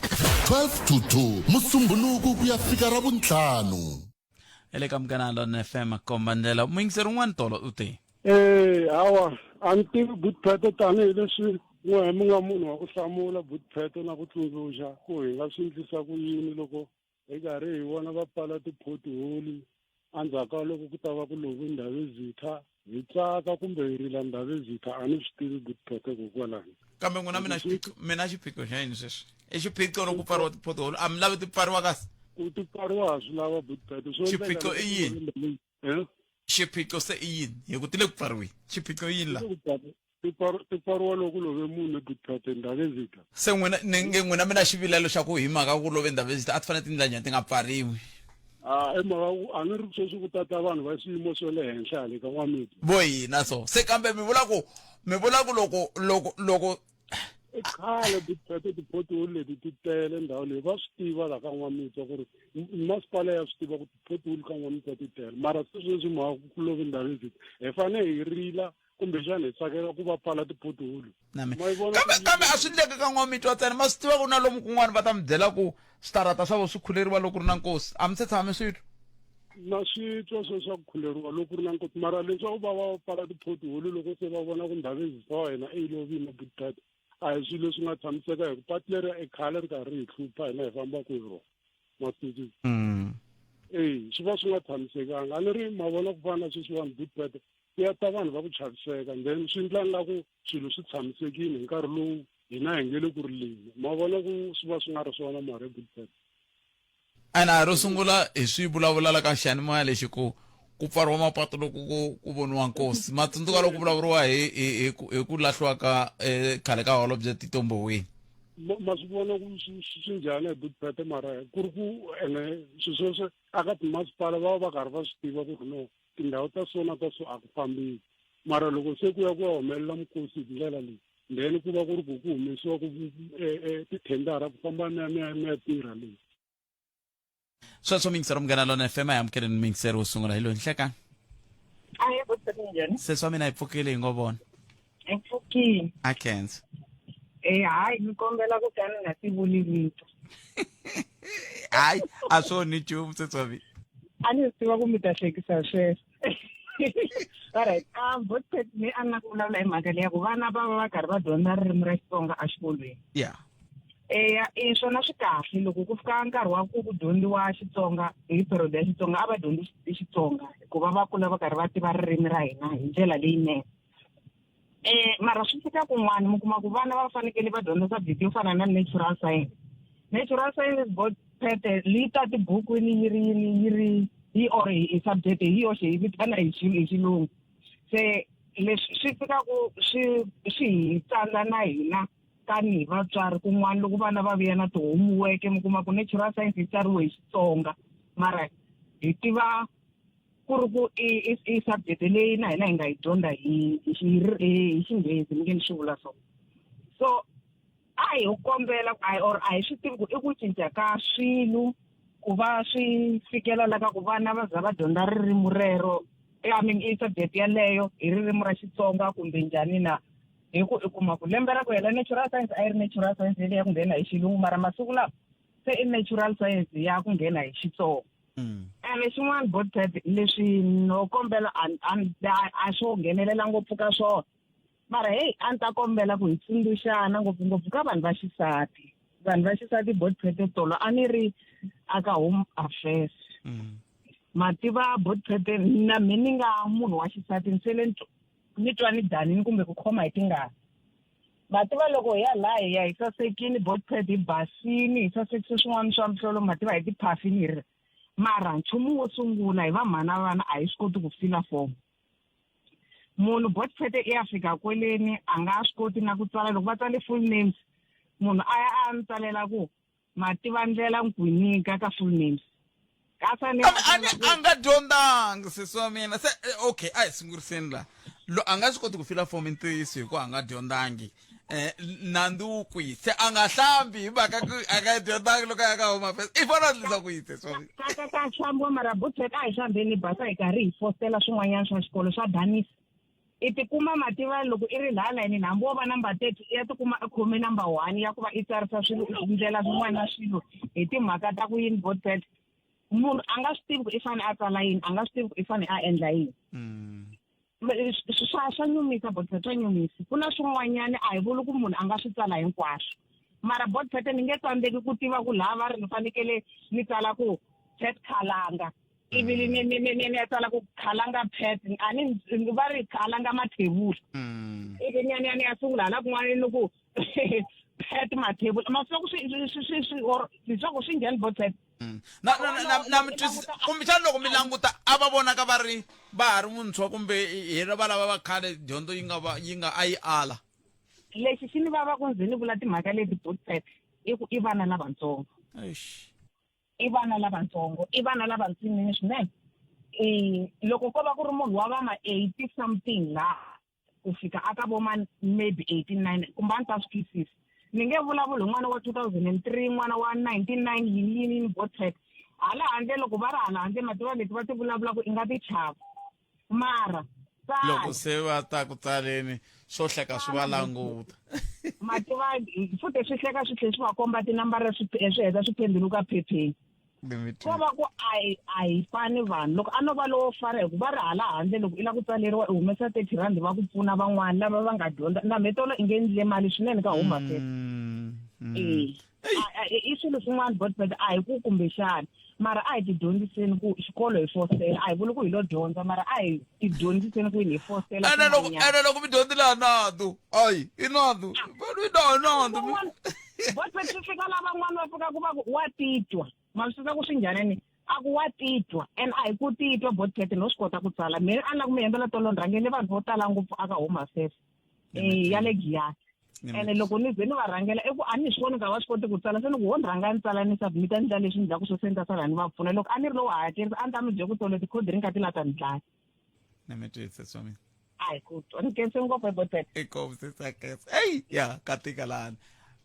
12 to 2 Musumbhunuku ku ya fika Ravuntlhanu. Ele ka Mkanalo na FM kombandela mwingiseri un'wana tolo u te. Hawa a ni tivi Buthphetho tanihi leswi n'we nga munhu wa ku hlamula Buthphetho na ku tsundzuxa ku hi nga swi endlisa ku yini loko hi karhi hi vona va pfala ti-pothole endzhaku ka loko ku ta va ku love Ndabezitha hi tsaka kumbe hi rila Ndabezitha a ni swi tivi Buthphetho kokwalani. Kambe n'wina mina xiphiqo xa yini sweswi i xiphiqo loko ku pfariwa ti-pothole a mi lavi ti pfariwa kasi ku ti pfariwa swi lava Buthphetho xiphiqo i yini xiphiqo se i yini hi ku tile ku pfariweni xiphiqo i yini la ti pfariwa loko love munhu Buthphetho Ndabezitha se n'wina mina xivilelo xa ku hi mhaka ku love Ndabezitha a ti fanele tindlanyana ti nga pfariwi emhaka a ni ri sweswi ku tata vanhu va xiyimo swa le henhla le ka N'wamiti vo hina so se kambe mi vula ku loko khale Buthphetho ti-pothole leti ti tele ndhawu leyi va swi tiva la ka N'wamiti ku ri masipala ya swi tiva ku ti-pothole ka N'wamiti ti tele mara sweswi mhaka ku love Ndabezitha hi fanele hi rila kumbexana hi tsakela ku va pfala ti-pothole kambe a swi endleka ka N'wamiti wa ntsena ma swi tiva ku na lomu kun'wana va ta mi byela ku switarata swa vo swi khuleriwa loko ri na nkosi a mi se tshame switwa na switwa swo swa ku khuleriwa loko ri na nkosi mara leswaku va pfala ti-pothole loko se va vona ku Ndabezitha wa hina i lovile Buthphetho a hi swilo leswi nga tshamiseka hi ku patu leri i khale ri karhi hi hlupha hina hi fambaka hi rona masisi swi va swi nga tshamisekanga a ni ri ma vona ku fana na sweswiwani Buthphetho ya ta vanhu va ku chaviseka then swi endla ngaku swilo swi tshamisekile hi nkarhi lowu hina hi nge le ku rileni ma vona ku swi va swi nga ri swona mara Buthphetho ana ro sungula hi swi vulavulala ka xiyanimoya lexi ku pfariwa mapatu loko ku voniwa nkosi matsundzuka loko vulavuriwa hi ku lahliwa ka khale ka Holobye Tito Mboweni ma swi vona ku swi njhani hi Buthphetho mara ku ri ku ene swilo sweswo aka timasipala va va karhi va swi tiva ku ri no tindhawu ta swona ta so a ku fambiki mara loko se ku ya humelela mkosi hi ndlela leyi then ku va ku ri ku humesiwa ku tithendara ku famba mi ya tirha leyi sweswo mingisero Mkanalo na FM amkeleni mingisero wo sungula hi lo nhleka Hayi Buthphetho njhani seswa mina hi pfukile hi ngo vona hi pfukile a khensa hayi ni kombela ku ka ni nga tivuli vito hayi a swo ni nchumu seswa mina a ni swi tiva ku mi ta hlekisa sweswo alright Buthphetho ni a na ku vulavula hi mhaka leyi ya ku vana va va karhi va dyondza ririmi ra Xitsonga a xikolweni swona swi kahle loko ku fika nkarhi wa ku dyondziwa Xitsonga hi period ya Xitsonga a va dyondzi Xitsonga hikuva va kula va karhi va tiva ririmi ra hina hi ndlela leyinene mara swi fika kun'wana mi kuma ku vana va fanekele va dyondza subject yo fana na natural science Buthphetho li ta tibukwini yi ri hi subject hi yoxe yi vitana hi xilungu se leswi swi fika ku swi hi tsandza na hina tanihi vatswari kun'wana loko vana va vuya na ti-homework mi kuma ku natural science yi tsariwe hi Xitsonga mara hi tiva ku ri ku i subject leyi na hina hi nga yi dyondza hi Xinghezi mi nge ni xi vula so ai u kombela or a hi swi tivi ku i ku cinca ka swilo ku va swi fikelela ka ku vana va za va dyondza ririmi rero I mean i subject yaleyo hi ririmi ra Xitsonga kumbe njhani na hi ku i kuma ku lembe ra ku hela natural science a yi ri natural science leyi ya ku nghena hi xilungu mara masiku lawa se i natural science ya ku nghena hi Xitsonga ene xin'wana bothad leswi no kombela a swo nghenelela ngopfu ka swona mara hey a ni ta kombela ku hi tsundzuxana ngopfungopfu ka vanhu va xisati bothad tolo a ni ri aka home affairs mativa bothad na mina nga munhu wa xisati nsele ni twa ni danini kumbe ku khoma hi tingana mativa loko ya la ya hi sasekini bothad hi basini hi sasekise swin'wana swa mhlolo mativa hi tiphafini hi ri mara nchumu wo sungula hi vamhana vana a hi swi koti ku fila fomo munhu bothad ya fika kweleni a nga swi koti na ku tsala loko va tsale full names munhu a ni tsalela ku mativa ndlela nkwinika ka full names anga dyondangi sesi wa mina se okay a hi sunguriseni la a nga swi koti ku fila fomo ntiyiso hi ku a nga dyondangi nandu kwi se a nga hlambi hi mhaka ku a nga dyondangi loko ya ka home affairs I fana ndlisa ku yite sorry ka hlambiwa mara bothad a hi hlambeni basa hi karhi hi fostela swin'wanyana swa xikolo swa danisa I tikuma mativa loko I ri lahalayini hambi wo va number 30 ya tikuma a khome number 1 ya ku va I tsarisa swilo ndlela swin'wana na swilo hi timhaka ta ku yini bothad munhu a nga swi tivi ku I fane a tsala yini a nga swi tivi ku I fane a endla yini swa nyumisa bothad swa nyumisa ku na swin'wanyana a hi vuli ku munhu a nga swi tsala hinkwaswo mara bothad ni nge tsandzeki ku tiva ku laha va ri ni fanekele ni tsala ku pet khalanga ivi ni ya tsala ku khalanga pet a ni va ri khalanga mathebula ivi ni ya sungula hala kun'wana ni ku pet mathebula masoko swisoko swi ngheni bothad na kumbexana loko mi languta a va vonaka va ri muntshwa kumbe hi va lava va khale dyondzo yi nga a yi ala lexi xi ni vava ku ndzi ni vula timhaka leti bothad I ku I vana lavatsongo I vana lavatsongo I vana lavatsongo swinene loko ko va ku ri munhu wa va ma 80 something la ku fika aka vo ma maybe 89 kumbe a ni ta swi twisisa ni nge vulavuli n'wana wa 2003 n'wana wa 99 yini bothad hala handle loko va ri hala handle mativa leti va ti vulavula ku I nga ti chava mara loko se va ta ku tsaleni swo hleka swi va languta mativa futhi swi hleka swi tlhe swi va komba tinambara swi heta swi penduluka phepheni ko va ku a hi fani vanhu loko a no va lowo fara hi ku va ri hala handle loko I la ku tsaleriwa I humesa 30 rand va ku pfuna van'wana lava va nga dyondza na metolo I nge endlile mali swinene ka home affairs I swilo swin'wana bothad a hi ku kumbexana mara a hi ti dyondziseni ku xikolo hi fostela a hi vuli ku hi lo dyondza mara a hi ti dyondziseni ku hi fostela ene loko mi dyondzile nadu ayi I nadu bothad swi fika lavan'wana va fika ku va ku wa titwa ma swi ku swi njhanini a ku wa titwa and a hi ku titwa bothad no swi kota ku tsala mina a ni la ku mi endlela tolo rhangeni vanhu vo tala ngopfu aka home affairs ya le Giyani ene loko ni ze ni va rhangela I ku a ni swi voni ka va swi koti ku tsala se ni ku wo ni rhanga ni tsala ni submita ni ndla leswi ni ku swo senta sala ni va pfuna loko a ni ri lowu hakerisa a ni ta mi bye ku tolo tikhodi ri nga ti lata ni dlaya na mi twisa swami a hi ku twa ni kense ngopfu bothad ya katika lana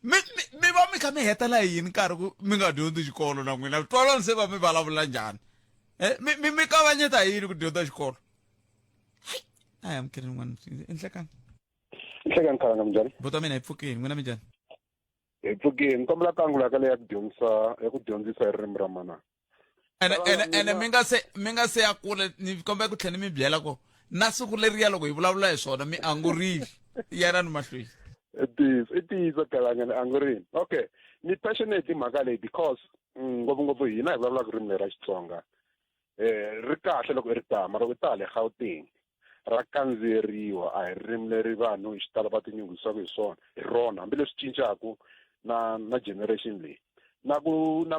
mi va mi kha mi hetela yini nkarhi ku mi nga dyondzi xikolo na n'wina tolani se va mi vulavula njhani mi kavanyeta yini ku dyondza xikolo a ya mukeni n'wana enhlekani khalanga minjhani buta mina hi pfukeni n'wina mi njhani hi pfukeni kombela kangula ka le ya ku dyondzisa hi ririmi ra manana ene mi nga se ya kule ni kombela ku tlhela ni mi byela ko na siku leriya loko hi vulavula hi swona mi angurile yana ni mahlweni I tiso khalanga ni angurile okay ni passionate hi mhaka leyi because ngopfungopfu hina hi vulavulaka ririmi leri ra Xitsonga ri kahle loko I ri tama loko I ta le Gauteng ra kandziyeriwa a hi ririmi leri vanhu hi xitalo va tinyungubyisaka hi swona hi rona hambileswi cincaku na generation leyi na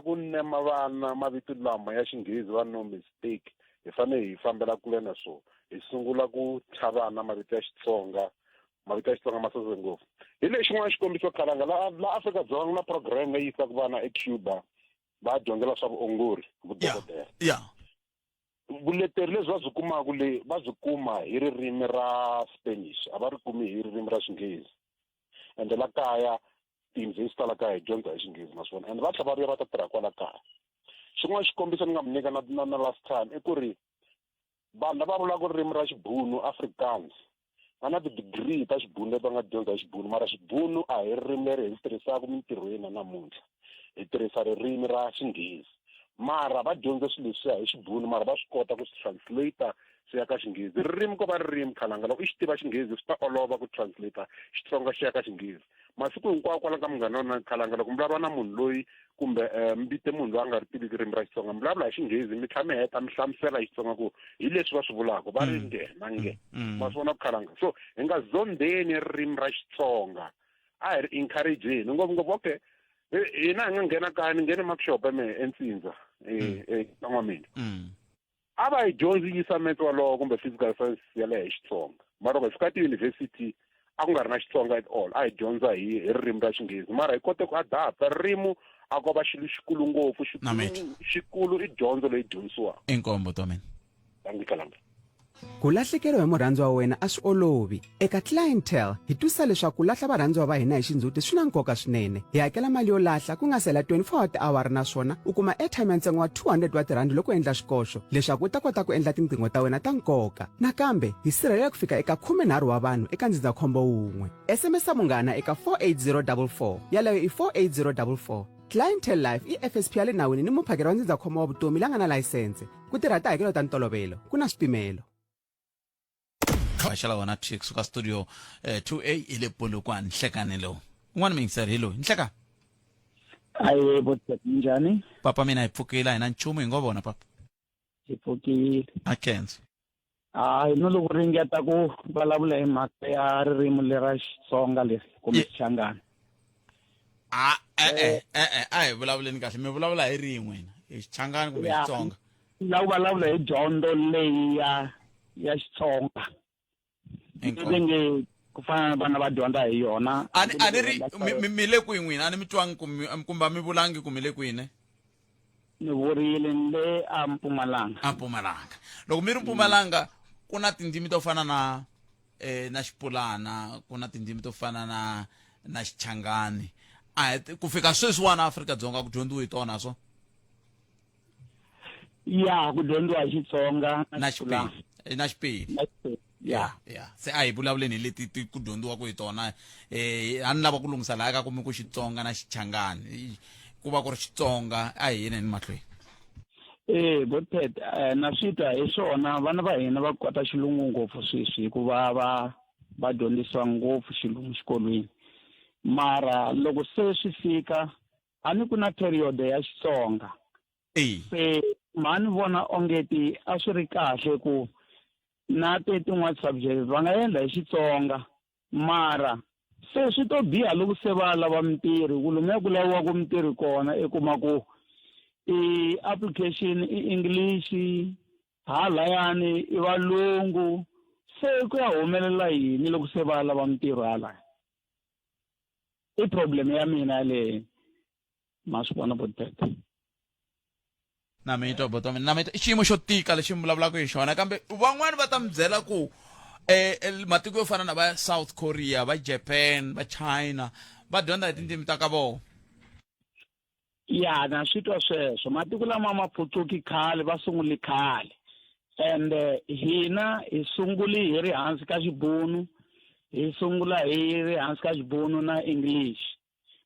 ku nema vana mavito lama ya Xinghezi va no mistake hi fanele hi fambela kule na swona hi sungula ku tlhavana mavito ya Xitsonga ma sase ngopfu hi lexi xin'wana xikombiso khalanga la Afrika-Dzonga na program leyi yisaka vana eCuba va dyondzela swa vuongori vudokodela vuleteri lebyi va byi kumaka va byi kuma hi ririmi ra Spanish a va ri kumi hi ririmi ra Xinghezi ende la kaya teams hi tala kaya hi dyondza hi xinghezi ma swona and va tlhela va vuya va ta tirha kwala kaya xin'wana xikombiso ni nga mi nyika na last time i ku ri vanhu lava vulaka ririmi ra xibhunu Afrikaans va na ti-degree ta xibhunu leti va nga dyondza hi xibhunu mara xibhunu a hi ririmi leri hi ri tirhisaka mintirhweni na namuntlha hi tirhisa ririmi ra xinghezi mara va dyondza swilo leswiya hi xibhunu mara va swi kota ku swi translate swi ya ka xinghezi ririmi ko va ririmi khalanga loko i xi tiva xinghezi swi ta olova ku translate Xitsonga xi ya ka xinghezi masiku hinkwawo kwala ka munghana wona khalanga loko mi vulavula na munhu loyi kumbe mi vite munhu loyi a nga ri tiviki ririmi ra Xitsonga mi vulavula hi xinghezi mi tlhela mi heta mi hlamusela hi Xitsonga ku hi leswi va swi vulaka va ri nge na nge ma swona ku khalanga so hi nga zondeni ririmi ra Xitsonga a hi ri encourageni ngopfungopfu okay hina hi nga nghena kaya ni nghene makshop entsindza n'wamina a va hi dyondzisa metso walowo kumbe physical science ya le hi Xitsonga mara loko hi fika tiyunivhesiti a ku nga ri na Xitsonga at all a hi dyondza hi ririmi ra xinghezi mara hi kote ku adapta ririmi a ko va xilo xikulu ngopfu xikulu i dyondzo leyi dyondzisiwaka inkombo to mina tangikalanga ku lahlekeriwa hi murhandziwa wa wena a swi olovi eka clientele hi twisa leswaku ku lahla varhandziwa va hina hi xindzhuti swi na nkoka swinene hi hakela mali yo lahla ku nga sela 24 hour naswona u kuma airtime ya ntsengo wa 200 wa tirhandi loko u endla xikoxo leswaku u ta kota ku endla tinqingho ta wena ta nkoka nakambe hi sirhelela ku fika eka 13 wa vanhu eka ndzindzakhombo wun'we SMS munghana eka 48044 yaleyo i 48044 Clientele Life i FSP ya le nawini ni muphakeri wa ndzindzakhombo wa vutomi la nga na layisense ku tirha tihakelo ta ntolovelo ku na swipimelo Bashala wana chick suka studio 2A ile Polokwane Nhlekane lo. Un'wana mi ngisari hello Nhleka. Aye botsat njani? Papa mina ipfukile ina nchumu ingobona papa. Ipfukile. Akenzi. No loko ringeta ku vulavula hi mhaka ya ririmi lera Xitsonga leri kumbe Xichangana. Ai vulavuleni kahle mi vulavula hi rin'we hi Xichangana kumbe Xitsonga. La vulavula hi dyondzo leyi ya Xitsonga. Nge ku fana vana va dyondza hi yona ani ri mi le kwini ani mi twanga kumba mi vulangi ku mi le kwini ni vurile le a Mpumalanga loko mi ri Mpumalanga ku na tindzimi to fana na Xipulana ku na tindzimi to fana na Xichangani ku fika sweswiwana Afrika-Dzonga ku dyondziwa hi tona so ya ku dyondziwa hi Xitsonga na Xipedi yeah se a hi vulavuleni leti ku dyondziwa ku hi tona a ni lava ku lungisa laha ka kume ku Xitsonga na Xichangani ku va ku ri Xitsonga a hi yini mahlweni botet na swita hi swona vana va hina va kota xilungu ngopfu sweswi hikuva va dyondzisiwa ngopfu xilungu xikolweni mara loko se swi fika a ni ku na period ya Xitsonga se mani vona ongeti a swi ri kahle ku na tin'wana subject va nga endla hi Xitsonga mara se swi to biha loko se va lava mintirho ku lume ku laviwaka mintirho kona i kuma ku i application i English halayani i valungu se ku ya humelela yini loko se va lava mintirho hala i problem ya mina le masipona botete na mito botomi na mito xiyimo xo tika lexi mi vulavulaka hi xona kambe van'wani va ta mi byela ku matiko yo fana na va South Korea va Japan va China va dyondza hi tindzimi ta ka vona ya na switwa sweswo matiko lama ma pfutsuki khale va sunguli khale and hina hi sunguli hi ri hansi ka xibunu hi sungula hi ri hansi ka xibunu na English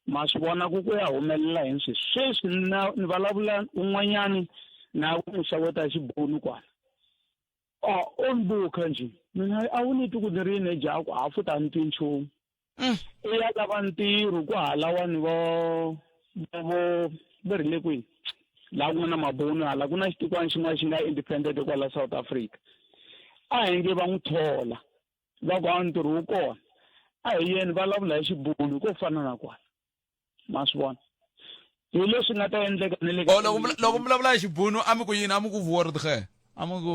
ma swi vona ku ya humelela hi sweswi ni vulavula un'wanyani na ku xaveta xibunu kwala on book nje mina a wu ni ku ni ri ne ja ku a futa ntinchu ya lava ntirho ku halawani vo ri le kwini la ku na mabunu hala ku na xitikwana xin'wana xi nga independent kwala South Africa a hi nge va n'wi thola va ku a ntirho wu kona a hi yeni vulavula hi xibunu ko fana na kwala ma swi vona hi leswi nga ta endleka ni le loko mi vulavula hi xibunu a mi ku yini a mi ku vuwa ridge a mi ku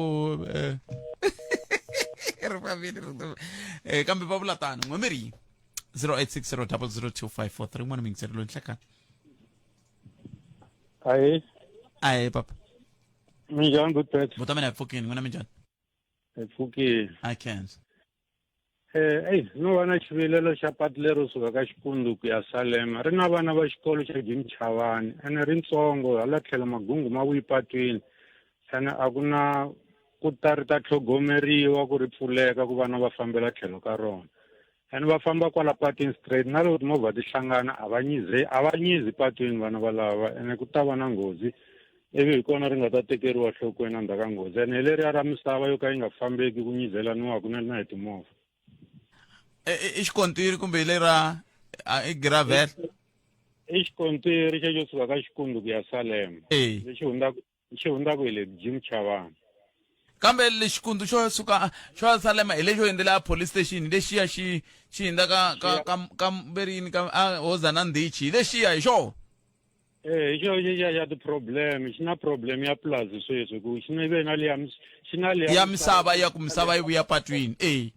kambe va vula tano n'we mi ri 0860002543 n'wana mi ngiserilo Nhlekani aye papa minjhani good bet vuta mina pfukini n'wina minjhani pfukini I can't no vana xivilelo xa patu lero suka ka Xipundu ku ya Salema ri na vana va xikolo xa Jim Chavani ene ritsongo hala tlhela magungu ma wi patwini ene a ku na ku ta tlhogomeriwa ku ri pfuleka ku vana va fambela tlhelo ka rona ene va famba kwala patwini straight na loko timovha ti hlangana a va nyizi patwini vana valava ene ku ta va na nghozi ivi hi kona ri nga ta tekeriwa nhlokweni endzhaku ka nghozi ene leriya ra misava yo ka yi nga fambeki ku nyizelaniwaku na hi timovha I xikontiri kumbe lera i gravel i xikontiri xo suka ka Xikundu ku ya Salema lexi hundzaku hi le Jim Chavani kambe le xikundu xo suka xo Salema hi lexo endlela police station lexiya xi hindza ka verini ka Hozana Ndichi lexiya hi xo hi xo ya ti-problem xi na problem ya plus sweswi ku xi na ve na liya ya misava ya ku misava yi vuya patwini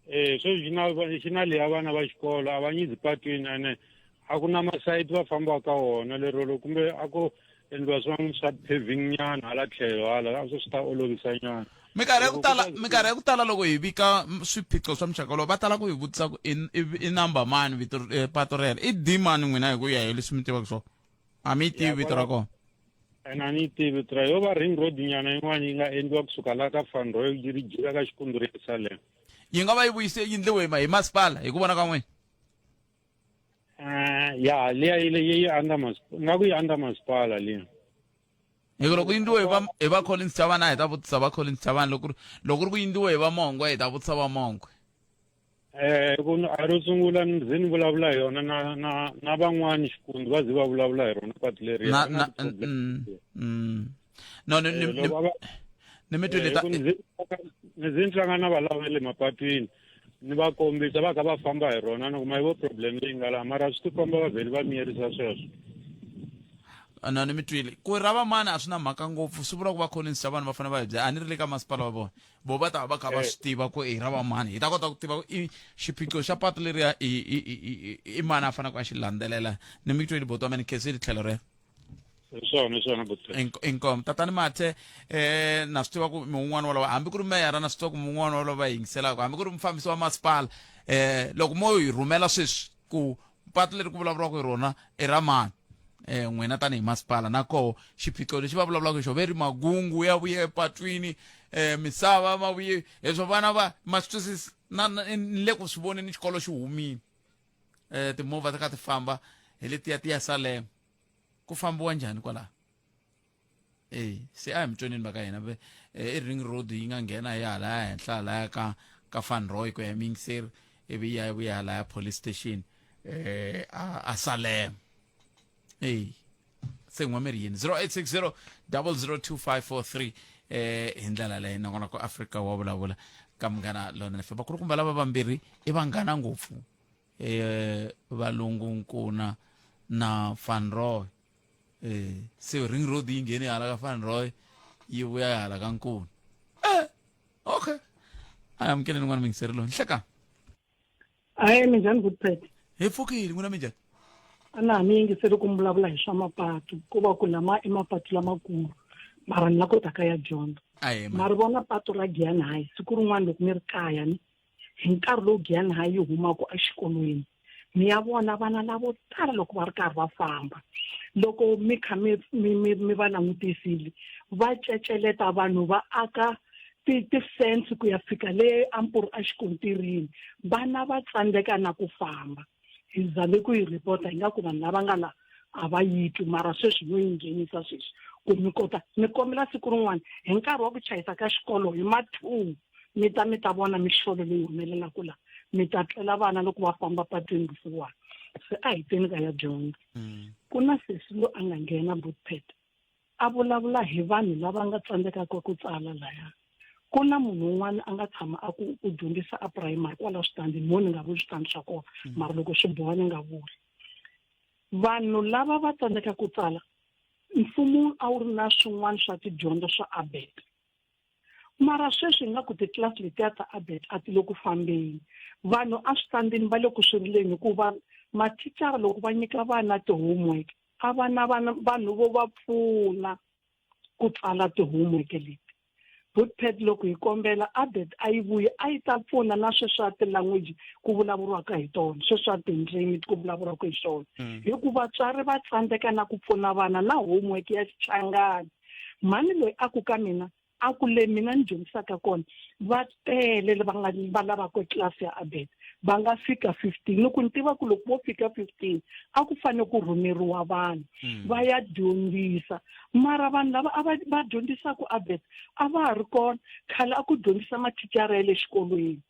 so xi na leya vana va xikolo a va nyizi patwini ene a ku na masayiti va fambaka ka wona lero kumbe a ku endliwa swa paving nyana hala tlhelo hala swi ta olovisa nyana minkarhi ya ku tala loko hi vika swiphiqo swa muxaka lowu va tala ku hi vutisa ku i number mani vito pato rero i d mani n'wina hi ku ya hi leswi mi tivaka swona a mi yi tivi vito ra kona ene a ni yi tivi vito ra yo va ring road nyana yin'wana yi nga endliwa kusuka la ka Fanroy ri jika ka Xikundu ri Salema yi nga va yi endliwe hi masipala hi ku vona ka n'wina ya liya yi nga ku yi under masipala liya hi ku loko yi endliwe hi va Collins Chavani hi ta vutisa va Collins Chavani loko ri ku endliwe hi va Mongwe hi ta vutisa va Mongwe a ro sungula ze ni vulavula hi yona na van'wani Xikundu va ze va vulavula hi rona patu leriya no ni mi twile ni ze ni hlangana na valava le mapatwini ni va kombisa va kha va famba hi rona ni kuma yi vo problem leyi nga laha mara swi tikomba va vheli va miyerisa sweswo no ni mi twile ku ra vamani a swi na mhaka ngopfu swi vula ku va Collins Chavani va fanele va hi byela a ni ri le ka masipala wa vona vo va ta va kha va swi tiva ku i ra vamani hi ta kota ku tiva ku i xiphiqo xa patu leriya i mani a faneleke a xi landzelela ni mi twile boto wa meni khesile tlhelo rero inkom tatani Mathe na swi tiva ku mi wun'wana walova hambi ku ri meyara na swi tiva ku mi wun'wana walova hi yingiselaka hambi ku ri mufambisi wa masipala loko mo hi rhumela sweswi ku patu leri ku vulavuriwaka hi rona i ra mani n'wina tanihi masipala na koho xiphiqo lexi va vulavulaka hi xo ve ri magungu ya vuye epatwini misava ma vuye leswo vana va ma swi twisisi ni le ku swi voneni xikolo xi humile timovha ti kha ti famba hi letiya ti ya Salema ku fambiwa njhani kwalaho se a hi mitsoneni va ka hina i ring road yi nga nghena hi hala henhla halaya ka Fanroy ku ya mingiseri ivi ya vuya halaya police station a Salema se n'wa mi ri yini 0860 002543 hi ndlela leyi nakona ku Afrika wa vulavula ka Munghana Lonene FM vakulukumba lava vambirhi i vanghana ngopfu valungu Nkuna na Fanroy se ring road yi ngheni hala ka Fanroy yi vuya hala ka Nkuna okay amukele n'wana mingiseri lowu nhleka minjhani Goodpet hi pfukile n'wina minjhani a na mi yingiseli ku vulavula hi swa mapatu ku va ku lama i mapatu lamakulu mara ni la kotaka ya dyondzo mara vona patu ra Giyani High siku rin'wana loko mi ri kaya ni hi nkarhi lowu Giyani High yi humaka exikolweni mi ya vona vana lavo tala loko va ri karhi va famba loko mi kha mi va langutisile va ceceleta vanhu va aka ti-fence ku ya fika le ampuru a xikontirini vana va tsandzeka na ku famba hi zame ku yi report-a hi nga ku vanhu lava nga la a va yitwi mara sweswi no yi nghenisa sweswi ku mi kota mi kombela siku rin'wana hi nkarhi wa ku chayisa ka xikolo hi ma-2 mi ta vona mixolo leyi humelelaka la mi ta tlela vana loko va famba patwini vusiwana se a hi teni ka ya dyondzo ku na sesi lo a nga nghena Bootpet a vulavula hi vanhu lava nga tsandzekaka ku tsala laya ku na munhu un'wana a nga tshama a ku dyondzisa a primary kwala switandini mo ni nga vuli switandi swa kona mara loko swi boha ni nga vuli vanhu lava va tsandzeka ku tsala mfumo a wu ri na swin'wana swa tidyondzo swa ABET mara sweswi nga ku titlilasi letiya ta ABET a ti le ku fambeni vanhu a switandini va le ku swirileni hikuva mathicara loko va nyika vana ti-homework a va na vanhu vo va pfuna ku tsala ti-homework leti Bootpet loko hi kombela Abet a yi vuyi a yi ta pfuna na sweswa ti-language ku vulavuriwaka hi tona sweswa tindzimi ku vulavuriwaka hi swona hikuva vatswari va tsandzeka na ku pfuna vana na homework ya xichangani mani loyi a ku ka mina a ku le mina ni dyondzisaka kona va tele va lavaka tlilasi ya Abet va nga fika 15 loko ni tiva ku loko vo fika 15 a ku fanele ku rhumeriwa vanhu va ya dyondzisa mara vanhu lava a va dyondzisaka Abet a va ha ri kona khale a ku dyondzisa mathicara ya le xikolweni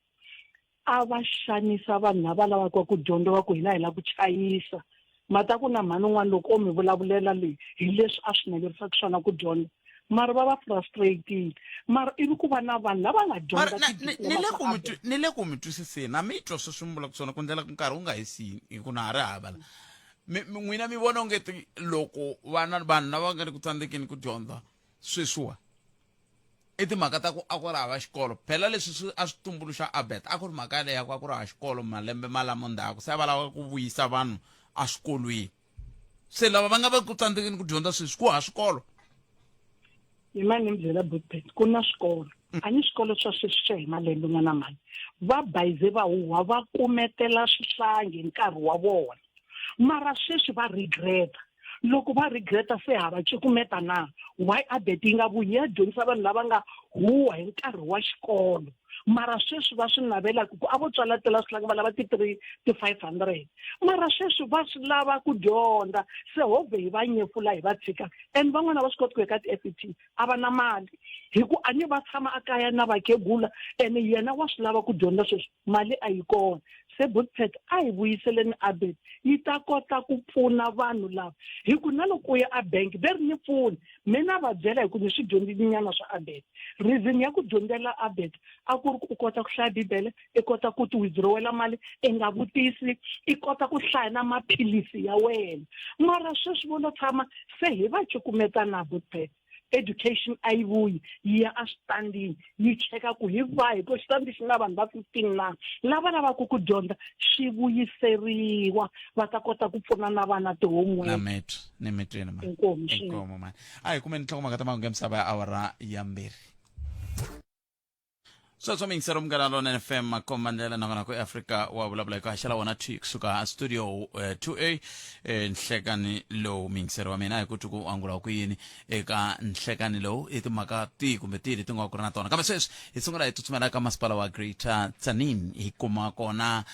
a va xanisa vanhu lava lavaka ku dyondza va ku hina hi la ku chayisa mata ku na mhani un'wana loko o mi vulavulela leyi hi leswi a swi naverisaka swona ku dyondza mara va va frustrated mara ivi ku va na vanhu lava nga dyondza ni le ku mi twisiseni na mi twa sweswi mi vulaka swona ku ndlela nkarhi wu nga hisini hi ku na ha ri hava la n'wina mi vona ongeti loko vanhu lava nga ri ku tsandzekeni ku dyondza sweswiwa i timhaka ta ku a ku ri hava xikolo phela leswi a swi tumbuluxa Abet a ku ri mhaka leya ku a ku ri hava xikolo malembe malamo ndzhaku se va lava ku vuyisa vanhu a swikolweni se lava va nga va ku tsandzekeni ku dyondza sweswi ku hava swikolo hi mani mi byela Bootpet ku na swikolo a ni swikolo swa sweswi hi malembe n'wana mani va bayize va huwa va kumetela swihlangi hi nkarhi wa vona mara sweswi va regreta loko va regreta se hava cukumeta na why Abet yi nga vuyi ya dyondzisa vanhu lava nga huwa hi nkarhi wa xikolo mara sweswi va swi navelaka ku a vo tswalatela swihlangi va lava ti-500 mara sweswi va swi lava ku dyondza se hove hi va nyefula hi va tshika and van'wana va swi koti ku ya ka ti-FET a va na mali hi ku a ni va tshama a kaya na vakhegula ene yena wa swi lava ku dyondza sweswi mali a yi kona se Bootpet a hi vuyiseleni Abet yi ta kota ku pfuna vanhu lava hi ku na loko u ya a bank ve ri ni pfuni mina va byela hi ku ni swi dyondzilinyana swa Abet reason ya ku dyondzela Abet a ku ri ku u kota ku hlaya bibele i kota ku ti withdrawela mali i nga vutisi i kota ku hlaya na maphilisi ya wena mara sweswi vo lo tshama se hi va cukumeta na Bootpet education a yi vuyi yi ya a switandini yi cheka ku hi vahi ku xitandi xi na vanhu va 15 na lava lavaka ku dyondza xi vuyiseriwa va ta kota ku pfuna na vana ti-homework ni mitwini ma inkomo ma a hi kumeni nhlokomhaka ta mahungu ya misava ya awara ya mbirhi sweswo mingisero mugala lona FM makomandlela nakona ku Africa wa vulavula ku haxela wona kusuka studio 2A nhlekani lowu mingisero wa mina hi ku ku angula ku yini eka nhlekani lowu i timhaka ti kumbe ti leti nga ku ri na tona kambe sweswi hi sungula hi tsutsumela ka masipala wa Greater Tzaneen hi kuma kona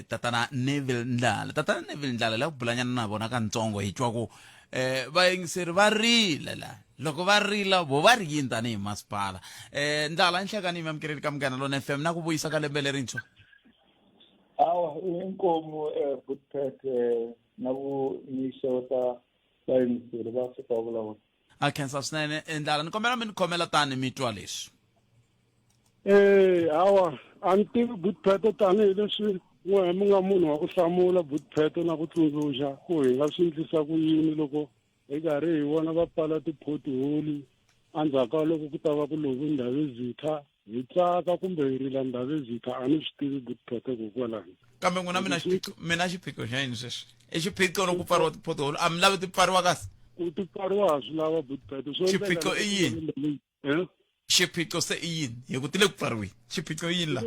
tatana Neville Ndlala la ku bulanyana na vona ka ntsongo hi twa ku vayingiseri va rila la loko va rila vo va ri yini tanihi masipala Ndlala nhlekani mi amukeli ka Munghana Lona FM na ku vuyisa ka lembe lerintshwa awa inkomo Bootpet na vu yisota vayingiseri va fika vulavula a khensa swinene Ndlala ni kombela mi ni khomela tani mi twa leswi awa a ni tivi Bootpet tanihi leswi mu nga munhu wa ku hlamula Bootpet na ku tsundzuxa ku hi nga swi endlisa ku yini loko hi karhi hi vona va pfala ti-pothole endzhaku ka loko ku ta va ku love Ndabezitha hi tsaka kumbe hi rila Ndabezitha a ni swi tivi Bootpet kokwalani kambe n'wina mina xiphiqo xa yini sweswi i xiphiqo loko ku pfariwa ti-pothole a mi lavi ti pfariwa kasi ku ti pfariwa ha swi lava Bootpet xiphiqo i yini xiphiqo se i yini hi ku ti le ku pfariweni xiphiqo i yini la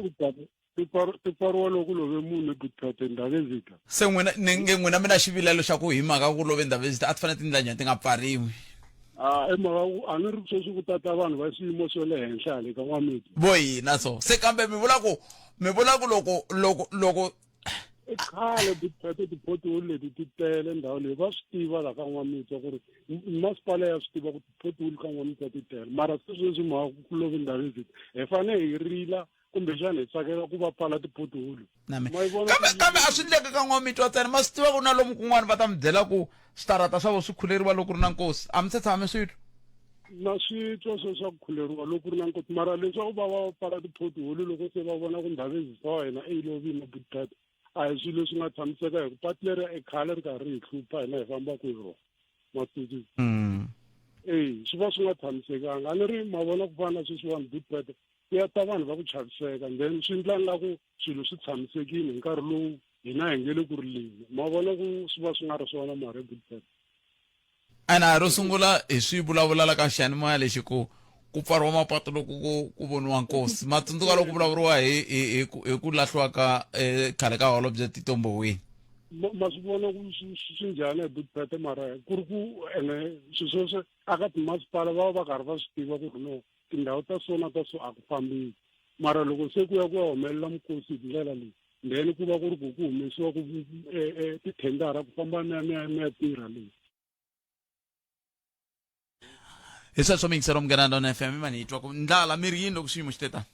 ti pfariwa loko love munhu Bootpet Ndabezitha se n'wina mina xivilelo xa ku hi mhaka ku love Ndabezitha a ti fanele tindlela njhani ti nga pfariwi emhaka a ni ri sweswi ku tata vanhu va xiyimo swa le henhla le ka N'wamiti vo hina so se kambe mi vula ku loko khale Bootpet ti-pothole leti ti tele ndhawu leyi va swi tiva la ka N'wamiti ku ri masipala ya swi tiva ku ti-pothole ka N'wamiti ti tele mara sweswi mhaka ku love Ndabezitha hi fanele hi rila kumbexana hi tsakela ku va pfala ti-pothole kambe a swi endleka ka N'wamiti wa tsena ma swi tiva ku na lomu kun'wana va ta mi byela ku switarata swa vo swi khuleriwa loko ri na nkosi a mi se tshame switwa na swi twa swo swa ku khuleriwa loko ri na nkosi mara leswaku va pfala ti-pothole loko se va vona ku Ndabezitha wa hina i lovile Bootpet a hi swilo leswi nga tshamiseka hi ku patu leri i khale ri karhi hi hlupha hina hi fambaka hi rona matutsi swi va swi nga tshamisekanga a ni ri ma vona ku fana na sweswiwani Bootpet ya ta vanhu va ku chaviseka then swi endla ngaku swilo swi tshamisekile hi nkarhi lowu hina hi nge le ku rileni ma vona ku swi va swi nga ri swona mara Bootpet ana ro sungula hi swi vulavulala ka xiyanimoya lexi ku ku pfariwa mapatu loko ku voniwa nkosi matsundzuka loko vulavuriwa hi ku lahliwa ka khale ka holobye Tito Mboweni ma swi vona ku swi njhani hi Buthphethe mara ku ri ku ene sweswo aka timasipala va va karhi va swi tiva ku ri no tindhawu ta swona ta so a ku fambile mara loko se ku ya ku ya humelela mkosi hi ndlela leyi then ku va ku ri ku humesiwa ku tithendara ku famba mi ya tirha leyi hi sweswo mingisero Mugedani on FM mani twa ku ndlala miri yini loko xiyimo xi teta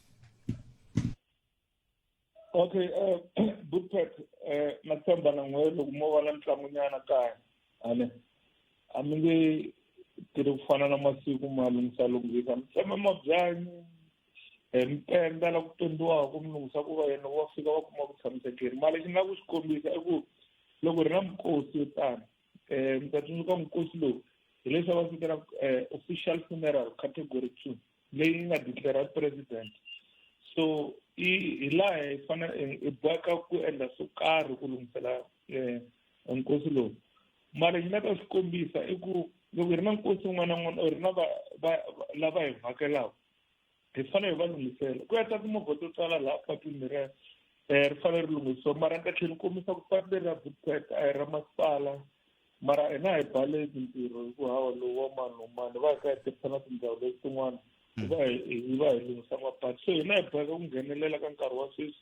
okay Buthphethe na tshemba na n'we loko mo va na ntlangu nyana kaya ane a mi nge tirhi ku fana na masiku ma lunghisa mi tshemba mabyanyi mi penda la ku pendiwaka mi lunghisa ku va yena wa fika va kuma ku tshamisekeri mara lexi nga ku swi kombisa i ku loko ri na mikosi yo tani mi ta tsundzuka mikosi lowu hi leswi va fikela official funeral category 2 leyi nga declare president so hi laha hi fanele hi boheka ku endla swo karhi ku lunghisela nkosi lowu mara lexi nga ta swi kombisa i ku loko hi ri na nkosi wun'wana na wun'wana or hi na lava hi vhakelaka hi fanele hi va lunghisela ku ya ta timovha to tala laha patwini ri fanele ri lunghisiwa mara ni ta tlhela ni kombisa ku patu leri ra Buthphethe a hi ra masipala mara hina hi bale mintirho hi ku hawa lowu wa mani na mani va hi ka hi tirhisana tindhawu leti tin'wana hi va hi lunghisa mapatu so hina hi boheka ku nghenelela ka nkarhi wa sweswi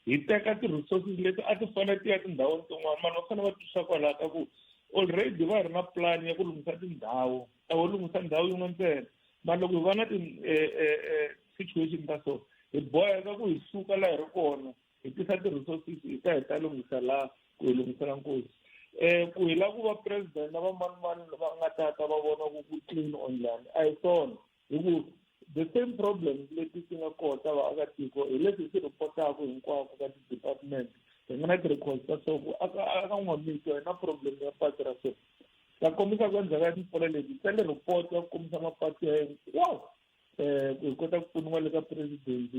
hi teka ti-resources leti a ti fanele ti ya tindhawini tin'wana mani va fanele va twisisa kwalaha ka ku already va hi ri na plan ya ku lunghisa tindhawu a wo lunghisa ndhawu yin'we ntsena mara loko hi va na situation ta so hi boheka ku hi suka laha hi ri kona hi tisa ti-resources hi ta hi ta lunghisa laha ku hi lunghisela nkosi ku hi lava ku va president na va manimani va nga ta va vona ku clean online a hi swona hi ku the same problems leti ti nga kona ta vaakatiko hi leswi hi swi ripotaka hinkwako ka ti-department hi nga na ti-records ta so ku aka n'wamito hi na problem ya patu ra so ta kombisa ku endzhaku ya timpfula leti tele report ya ku kombisa mapatu ya hinkwawo ku hi kota ku pfuniwa le ka president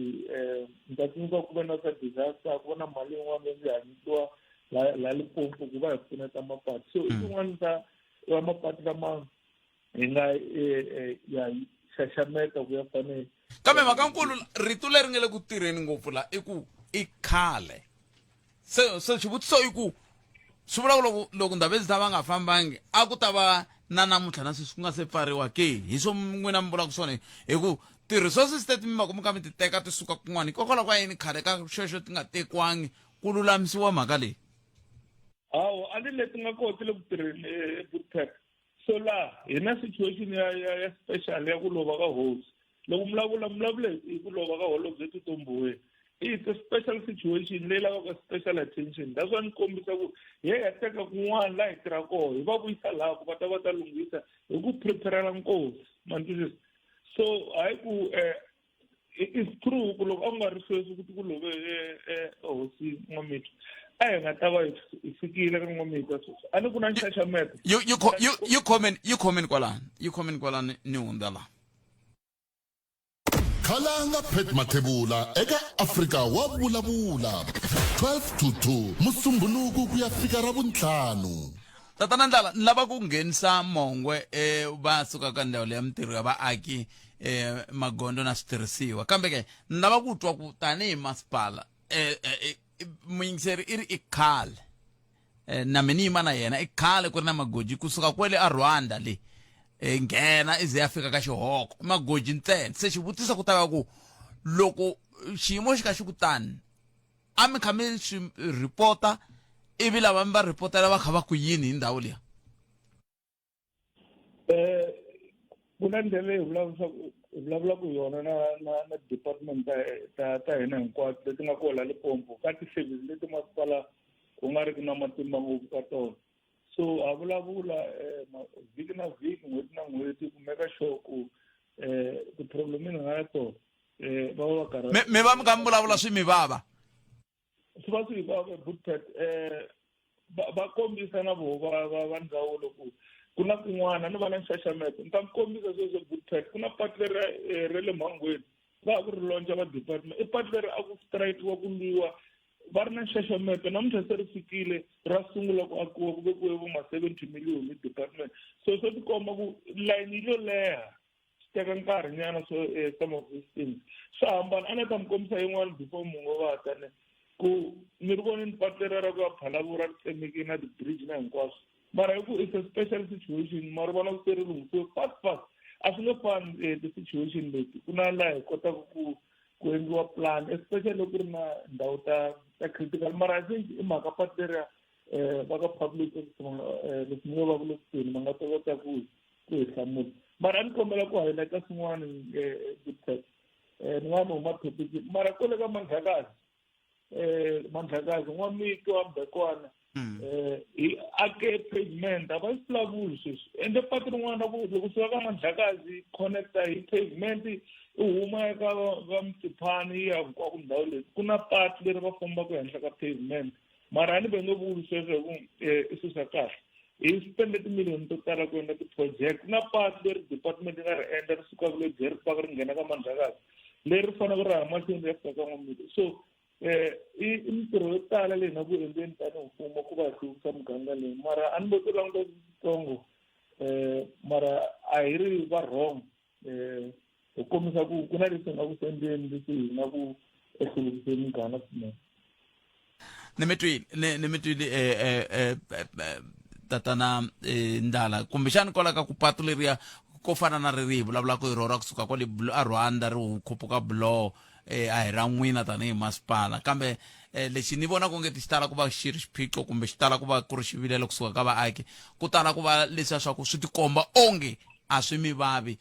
ni ta tsundzuka ku va na swa disaster ku va na mali yin'wana leyi ndzi hanyisiwa la Limpopo ku va hi pfuneta mapatu so i tin'wana ta mapatu lama hi nga ya xaxameta ku ya fanele kambe mhakankulu rito leri nga le ku tirheni ngopfu la i ku i khale se xivutiso i ku swi vula ku loko ndhawu leti ta va nga fambangi a ku ta va na namuntlha na sweswi ku nga se pfariwa ke hi swo n'wina mi vulaka swona hi ku ti-resources teti mi va mi kha mi ti teka ti suka kun'wana hikokwalaho ka yini khale ka sweswo ti nga tekiwangi ku lulamisiwa mhaka leyi hawa a ni leti nga koho ti le ku tirheni Buthphethe so laha hi na situation ya special ya ku lova ka hosi loko vulavula hi ku lova ka holobye Tito Mboweni it's a special situation leyi lavaka special attention that's why ni kombisa ku hi ya teka kun'wana laha hi tirha koho hi va vuyisa laha ku va ta lunghisa hi ku preparela nkosi manitwisisa so hayi ku it's true ku loko a ku nga ri sweswi ku love hosi N'wamito a hi nga ta va hi fikile ka N'wamito sweswi a ni ku na nxaxameta you comment kwalani ni hundza laha khalanga Phet Mathebula eka Afrika wa vulavula 12 to 2 Musumbhunuku ku ya fika ra vuntlhanu tatana Ndlala ni lava ku nghenisa mongwe va suka ka ndhawu leya mintirho ya vaaki magondo na switirhisiwa kambe ke ni lava ku twa ku tanihi masipala muyingiseri i ri i khale na mina yima na yena i khale ku ri na magoji kusuka kwele a Rwanda le nghena ize ya fika ka xihoko magoji ntsena se xivutiso ku ta va ku loko xiyimo xi ka xi kutani a mi kha mi swi ripota ivi lava mi va ripotela va kha va ku yini hi ndhawu liya ku na ndlela leyi hi vulavulaka yona na department ta hina hinkwato leti nga koho la Limpopo ka ti-service leti masipala ku nga ri ki na matimba ngopfu ka tona so ha vulavula vhiki na vhiki n'hweti na n'hweti ku meka sure ku ti-problem ni nga na tona va va karhi mi va mi kha mi vulavula swi mi vava swi va swi hi vava Buthphethe va kombisa na voho va ndzawulo ku na kun'wana ni va na nxaxameto ni ta mi kombisa sweswo Buthphethe ku na patu leri ra le mhangweni va ku ri lonca va department i patu leri a ku straight-wa ku lwiwa va ri na nxaxameto namuntlha se ri fikile ra sungula ku akiwa ku vekiwe vo ma 70 million hi department so swo tikomba ku layini yo leha teka nkarhi nyana so some of these things swa hambana a ni ta mi kombisa yin'wana before mungovata ne ku mi ri voni ni patlela ra ku ya phalavura ri tsemekile na ti-bridge na hinkwaswo mara hi ku it's a special situation mara vona ku se ri lunghisiwe fast a swi nge fani ti-situation leti ku na laha hi kotaka ku endliwa plan especially loko ku ri na ndhawu ta critical mara I think i mhaka patleria va ka public leswi mi ngo va ku le kuseni va nga ta kota ku hi hlamula mara a ni kombela ku highlighta swin'wana ni nga ni huma thopiki mara kwale ka Mandlakazi n'wamito wa Mbekwana hi ake pavement a va swi vulavuli sweswi ende patu rin'wana ra ku loko suka ka Mandlakazi connecta hi pavement i huma eka va Mtipani ya hinkwako ndhawu leti ku na patu leri va fambaka henhla ka pavement mara a ni va nge vuli sweswo hi ku i swilo swa kahle hi spende timiliyoni to tala ku endla ti-project na patu leri department yi nga ri endla ri suka kule Jerry Park ri nghena ka Mandlakazi leri fanele ku ri hamahlweni ri ya fika ka N'wamito so i mintirho yo tala leyi na ku endleni tanihi mfumo ku va hi hluvukisa muganga leyi mara a ni vo to languta switsongo mara a hi ri va wrong hi kombisa ku na leswi nga ku sendeni leswi hi nga ku hluvukiseni muganga swinene ni mi twile tatana Ndala kumbexani kwala ka ku patu leriya ko fana na riri hi vulavulaka hi rora kusuka kwale a Rwanda ri khuphuka buloho a hi ra n'wina tanihi masipala kambe lexi ni vona ku nge ti xi tala ku va xi ri xiphiqo kumbe xi tala ku va ku ri xivilelo kusuka ka vaaki ku tala ku va leswiya swa ku swi tikomba onge a swi mi vavi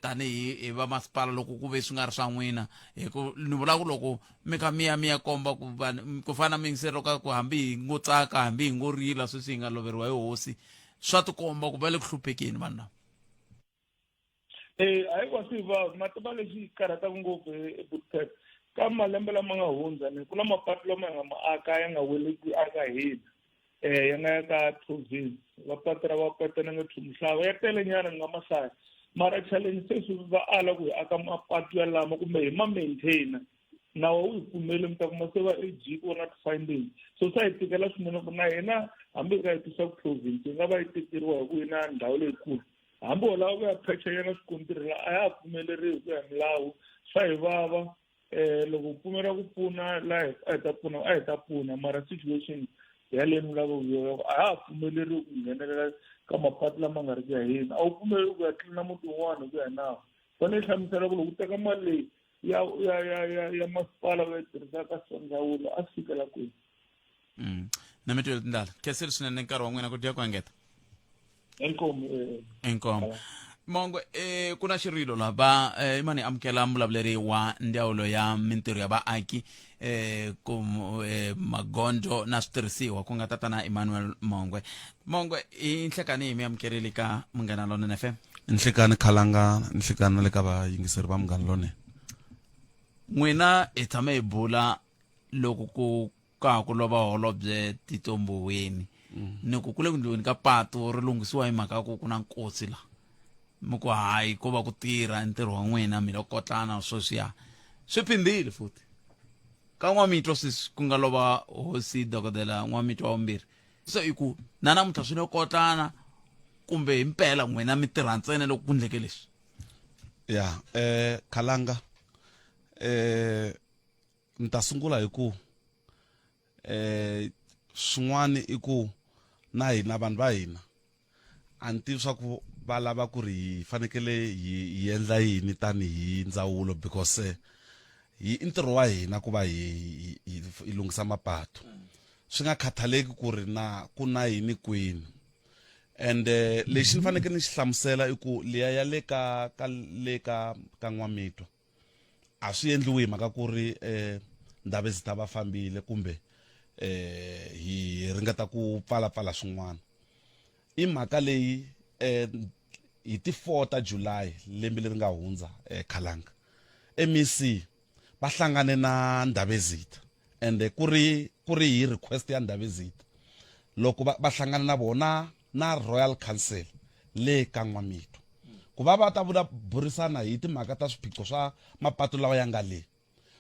tanihi va masipala loko ku ve swi nga ri swa n'wina hi ku ni vula ku loko mi kha mi ya komba ku fana mi ngiseroka ku hambi hi ngo tsaka hambi hi ngo rila sweswi hi nga loveriwa hi hosi swa tikomba ku va le ku hluphekeni vanhu lava hayiwa swi vavi matimba lexi karhataka ngopfu eBushbuck ka malembe lama nga hundza ni ku na mapatu lama nga ma aka ya nga weli ku aka hina ya nga ya ka province va patira va patela nga thumhlava ya tele nyana nga mahlaya mara challenge sweswi va ala ku hi aka mapatu ya lama kumbe hi ma-maintainer nawu wu hi pfumele mi ta kuma se va AG ku na ti-finding so swa hi tikela swinene ku na hina hambi hi ka hi tisa ku province hi nga va yi tekeriwa hi ku hi na ndhawu leyikulu hambi ho lava ku ya phechanyana swikontiri la a ya ha pfumeleriwi ku ya milawu swa hi vava loko pfumela ku pfuna laha a hi ta pfuna mara situation yaleni lava a ha ha pfumeleriwi ku nghenelela ka mapatu lama nga ri ku ya hina a wu pfumeleriwi ku ya tlilina muti wun'wana hi ku ya nawu fanele yi hlamusela ku loko u teka mali leyi ya masipala va yi tirhisa ka swa ndzawulo a swi fikela kwini na mi twile Ndala khenseli swinene nkarhi wa n'wina ku dya ku engeta enkomo mongo ku na xirilo lava imani amukela mulavuleri wa ndzawulo ya mintirho ya vaaki ku magondzo na switirhisiwa ku nga tatana Emmanuel Mongwe i nhlekani hi mi amukerile ka Munghana Lonene FM nhlekani Khalanga nhlekani le ka vayingiseri va Munghana Lonene n'wina hi tshame hi bula loko ku ka ku lova holobye Tito Mboweni ni ku kule ku ndlweni ka patu ri lunghisiwa hi mhaka ku ku na nkosi la mi ku hayi ko va ku tirha ntirho wa n'wina mi lo kotlana sweswiya swi phindile futhi ka N'wamitwa sweswi ku nga lova hosi dokodela N'wamitwa wa vumbirhi so i ku na namuntlha swi lo kotlana kumbe himpela n'wina mi tirha ntsena loko ku ndleke leswi ya Khalanga ni ta sungula hi ku swin'wana i ku na hina vanhu va hina a ni tivi swa ku va lava ku ri hi fanekele hi endla yini tanihi ndzawulo because hi ntirho wa hina ku va hi lunghisa mapatu swi nga khathaleki ku ri ku na yini kwini and lexi ni fanekele ni xi hlamusela i ku liya ya le ka N'wamitwa a swi endliwi hi mhaka ku ri ndhavuko ta va fambile kumbe hi ringeta ku pfalapfala swin'wana i mhaka leyi hi ti 4 ta July lembe leri nga hundza Khalanga MEC va hlangane na Ndabezitha and ku ri hi request ya Ndabezitha loko va hlangana na vona na Royal Council le ka N'wamitwa ku va ta burisana hi timhaka ta swiphiqo swa mapatu lawa ya nga le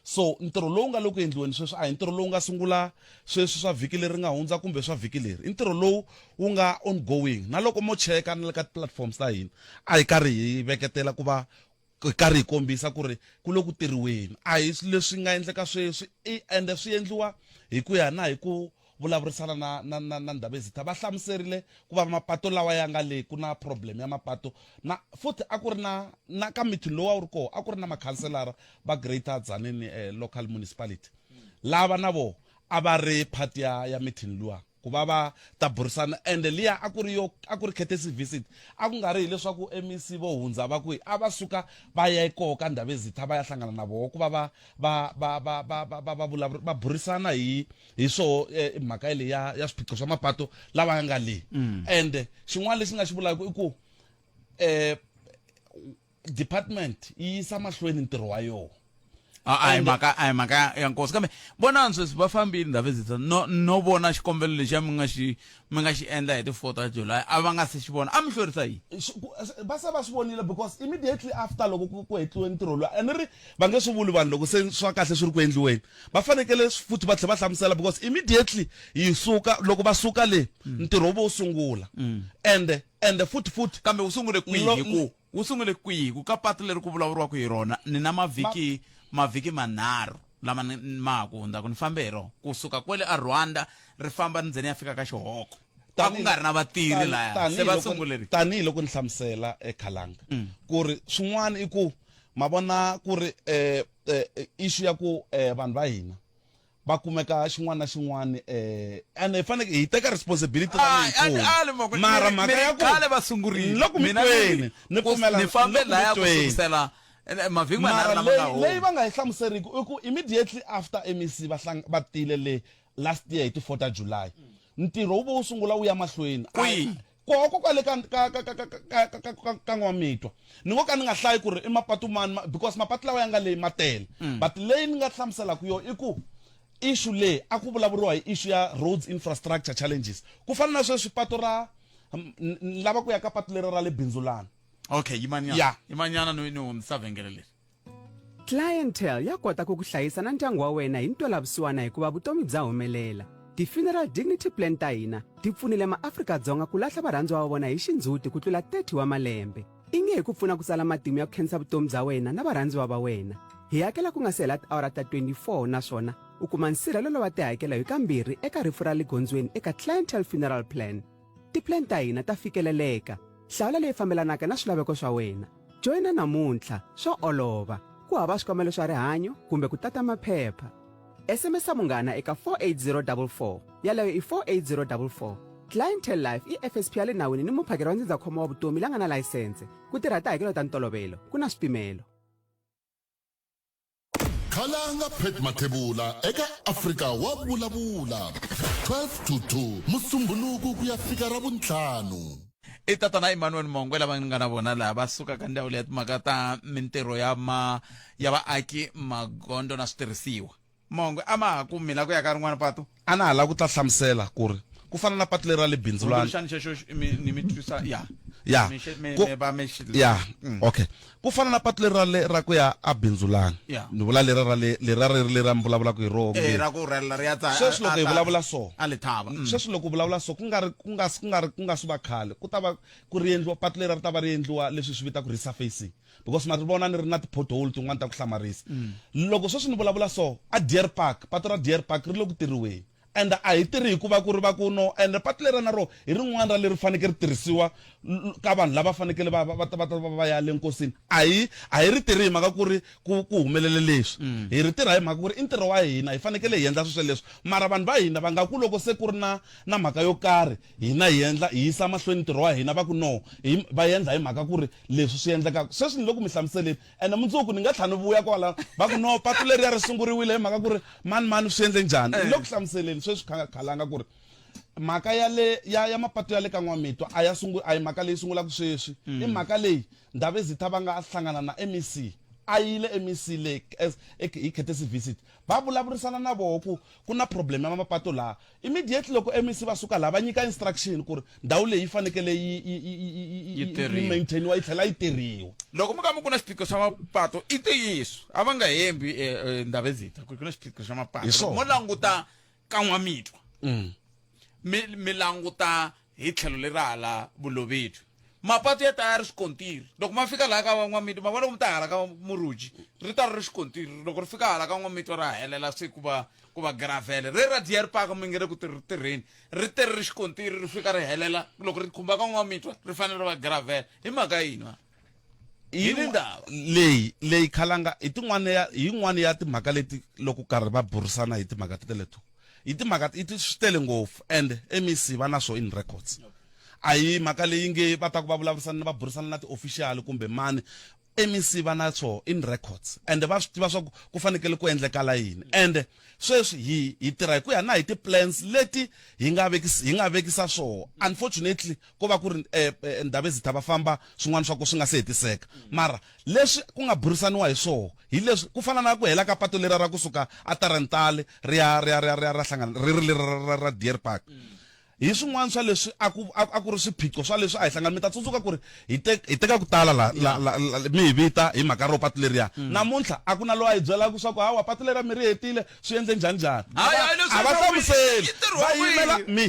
so ntirho lowu nga loko endliweni sweswi a hi ntirho lowu nga sungula sweswi swa vhiki leri nga hundza kumbe swa vhiki leri i ntirho lowu wu nga ongoing na loko mo cheka na le ka platforms ta hina a hi karhi hi veketela ku va karhi hi kombisa ku ri ku lo ku tirhiweni a hi leswi nga endleka sweswi ende swi endliwa hi ku ya na hi ku vulavurisana na Ndabezitha va hlamuserile ku va mapatu lawa ya nga le ku na problem ya mapatu na futhi a ku ri na ka meeting lowu a wu ri koho a ku ri na makhanselara va Greater Tzaneen local municipality lava na vo a va ri part ya meeting luwa ku va ta burisana ende liya a ku ri courtesy visit a ku nga ri hileswaku MEC vo hundza va ku a va suka va ya koho ka Ndabezitha va ya hlangana na vo ku va burisana hi swo mhaka leyi ya swiphiqo swa mapatu lava nga le ende xin'wana lexi nga xi vulaka i ku department yi yisa mahlweni ntirho wa yona ai maka ya nkosi kambe bona sweswi va fambile Ndabezitha no vona xikombelo lexi mi nga xi endla hi ti 4 ta July a va nga se xi vona a mi hlwerisa yini va se va swi vonile because immediately after loko ku hetiwe ntirho lowu and ri va nge swi vuli vanhu loko se swa kahle swi ri ku endliweni va fanekele futhi va tlhela va hlamusela because immediately hi suka loko va suka le ntirho wu sungula and futhi kambe wu sungule kwihi ku ka patu leri ku vulavuriwaka hi rona ni na mavhiki manharhu lama ma ha ku hundza ku ni fambe hi rona kusuka kwele a Rwanda ri famba ni ndzeni ya fika ka Xihoko a ku nga ri na vatirhi laya se va sunguleri tanihi loko ni hlamusela ekhalanga ku ri swin'wana i ku ma vona ku ri issue ya ku vanhu va hina va kumeka xin'wana na xin'wana and hi faneke hi teka responsibility mara mhaka ya ku khale va sungurile loko mi tweni ni pfumela ni fambe laya ku sukusela mavhiki manharhu lama nga hundza leyi va nga hi hlamuseriki i ku immediately after MEC va tile le last year hi ti 4 ta July ntirho wu sungula wu ya mahlweni koko kwale ka N'wamitwa ni ngo ka ni nga hlayi ku ri i mapatu mani because mapatu lawa ya nga leyi matele but leyi ni nga hlamusela ku yo i ku issue le a ku vulavuriwa hi issue ya roads infrastructure challenges ku fana na sweswi patu ra lava ku ya ka patu leri ra le Bindzulana okay yimanyana ni hundzisa vhengele leri Clientele ya kota ku hlayisa na ndyangu wa wena hi ntwelavusiwana hikuva vutomi bya humelela ti-funeral dignity plan ta hina ti pfunile maAfrika-Dzonga ku lahla varhandziwa va vona hi xindzhuti ku tlula 30 wa malembe i nge hi ku pfuna ku sala matimu ya ku khensa vutomi bya wena na varhandziwa va wena hi hakela ku nga se hela tiawara ta 24 naswona u kuma nsirhelelo wa tihakelo hi kambirhi eka rifu ra le gondzweni eka Clientele funeral plan tiplan ta hina ta fikeleleka hlawula leyi fambelanaka na swilaveko swa wena joyina namuntlha swo olova ku hava swikomelo swa rihanyo kumbe ku tata maphepha SMS munghana eka 48044 yaleyo i 48044 Clientele Life i FSP ya le nawini ni muphakeri wa ndzindzakhombo wa vutomi la nga na layisense ku tirha tihakelo ta ntolovelo ku na swipimelo khalanga Pet Mathebula eka Afrika wa vulavula 12 to 2 musumbhunuku ku ya fika ra vuntlhanu i tatana Emmanuel Mongwe lava nga na vona laha va suka ka ndhawu leya timhaka ta mintirho ya vaaki magondo na switirhisiwa Mongwe a ma ha ku mina ku ya ka rin'wana patu a na ha lava ku ta hlamusela ku ri ku fana na patu leri ra le Bindzulana okay ku fana na patu leri ra ku ya a Bindzulana ni vula leri ra vulavulaka hi rona ra ku rhela ri ya ta sweswi loko hi vulavula so a le thava sweswi loko vulavula so ku nga swi va khale ku ta va ku ri endliwa patu leri ri ta va ri endliwa leswi swi vita ku resurfacing because ma ri vona ni ri na ti-pothole tin'wana ta ku hlamarisa loko sweswi ni vulavula so a Deer Park patu ra Deer Park ri le ku tirhiweni and a hi tirhi hikuva ku ri va ku no and patu leri na ro hi rin'wana ra leri fanekele ri tirhisiwa ka vanhu lava fanekele va ya le nkosini a hi ri tirhi hi mhaka ku ri ku humelele leswi hi ri tirha hi mhaka ku ri i ntirho wa hina hi fanekele hi endla sweswo leswi mara vanhu va hina va nga ku loko se ku ri na mhaka yo karhi hina hi yisa mahlweni ntirho wa hina va ku no va endla hi mhaka ku ri leswi swi endlekaka sweswi ni loko mi hlamuseleni and mundzuku ni nga tlhela ni vuya kwala va ku no patu leri ya ri sunguriwile hi mhaka ku ri mani swi endle njhani ni loko hlamuseleni sweswi khalanga ku ri mhaka ya mapatu ya le ka N'wamitwa a hi mhaka leyi sungulaka sweswi i mhaka leyi Ndabezitha va nga hlangana na MEC a yile MEC le hi courtesy visit va vulavurisana na vona ku na problem ya mapatu laha immediately loko MEC va suka laha va nyika instruction ku ri ndhawu leyi yi fanekele yi maintainiwa yi tlhela yi tirhiwa loko mi ku na xiphiqo xa mapatu i ntiyiso a va nga hembi Ndabezitha ku na xiphiqo xa mapatu mo languta ka N'wamitwa mi languta hi tlhelo leri hala Bolobedu mapatu ya tayari swikontiri loko ma fika laha ka van'wamiti ma vona ku ta hala ka muruji ri ta ri swikontiri loko ri fika hala ka n'wamiti ra helela se ku va gravele ri ra Deer Park mi nge le ku tirheni ri teri ri xikontiri ri fika ri helela loko ri khumba ka n'wamiti ri fanele ri va gravele hi mhaka yini leyi khalanga hi yin'wana ya timhaka leti loko karhi va burisana hi timhaka teleto hi timhaka swi tele ngopfu and MEC va na swo in records a hi mhaka leyi nge va ta ku va vulavurisana va burisana na ti-official kumbe mani MEC va na swo in records and va swi tiva swa ku fanekele ku endlekala yini and sweswi hi tirha hi ku ya na hi ti-plans leti hi nga vekisa swo unfortunately ko va ku ri Ndabezitha va famba swin'wana swa ku swi nga se hetiseka mara leswi ku nga burisaniwa hi swo hi leswi ku fana na ku hela ka patu lera ra kusuka aTarentale ri ya hlangana ri ra Deer Park hi swin'wana swa leswi a ku ri swiphiqo swa leswi a hi hlangana mi ta tsundzuka ku ri hi teka ku tala mi hi vita hi mhaka ro patu leriya namuntlha a ku na loyi a hi byelaka swa ku hawa patu leriya mi ri hetile swi endle njhani a va hlamuseli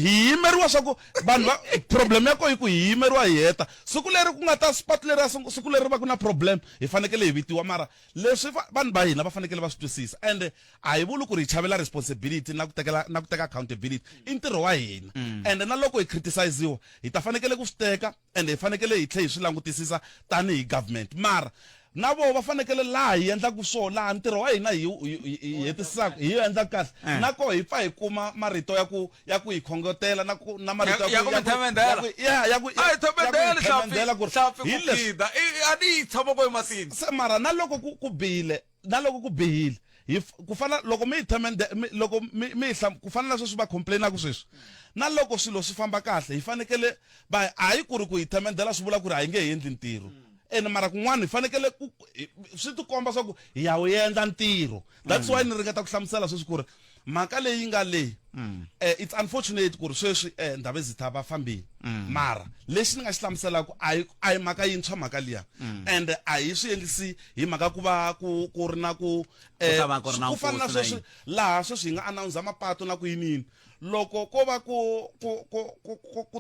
hi yimeriwa swa ku vanhu problem ya ko hi ku hi yimeriwa hi heta siku leri ku nga ta patu leriya siku leri va ku na problem hi fanekele hi vitiwa mara leswi vanhu va hina va fanekele va swi twisisa and a hi vuli ku ri hi chavela responsibility na ku teka accountability i ntirho wa hina and na loko hi criticize hi ta fanekele ku swi teka and hi fanekele hi tlhe hi swi langutisisa tanihi government mara na vo va fanekele laha hi endlaku swo laha ntirho wa hina hi hetisisaka hi endlaka kahle nako hi pfa hi kuma marito ya ku hi khongotela na marito ya ku mara na loko ku bihile ku fana loko mi ku fana na sweswi va complainaka sweswi na loko swilo swi famba kahle hi fanekele a hi ku ri ku hi themendela swi vula ku ri a hi nge hi endli ntirho ene mara kun'wana hi fanekele swi tikomba swa ku hi ya wu endla ntirho that's why ni ringeta ku hlamusela sweswi ku ri mhaka leyi nga leyi it's unfortunate ku ri sweswi Ndabezitha va fambile mara lexi ni nga xi hlamuselaka a hi mhaka yintshwa mhaka liya and a hi swi endlisi hi mhaka ku va ku ri na ku fana na sweswi laha sweswi hi nga announce mapatu na ku yinini loko ko va ku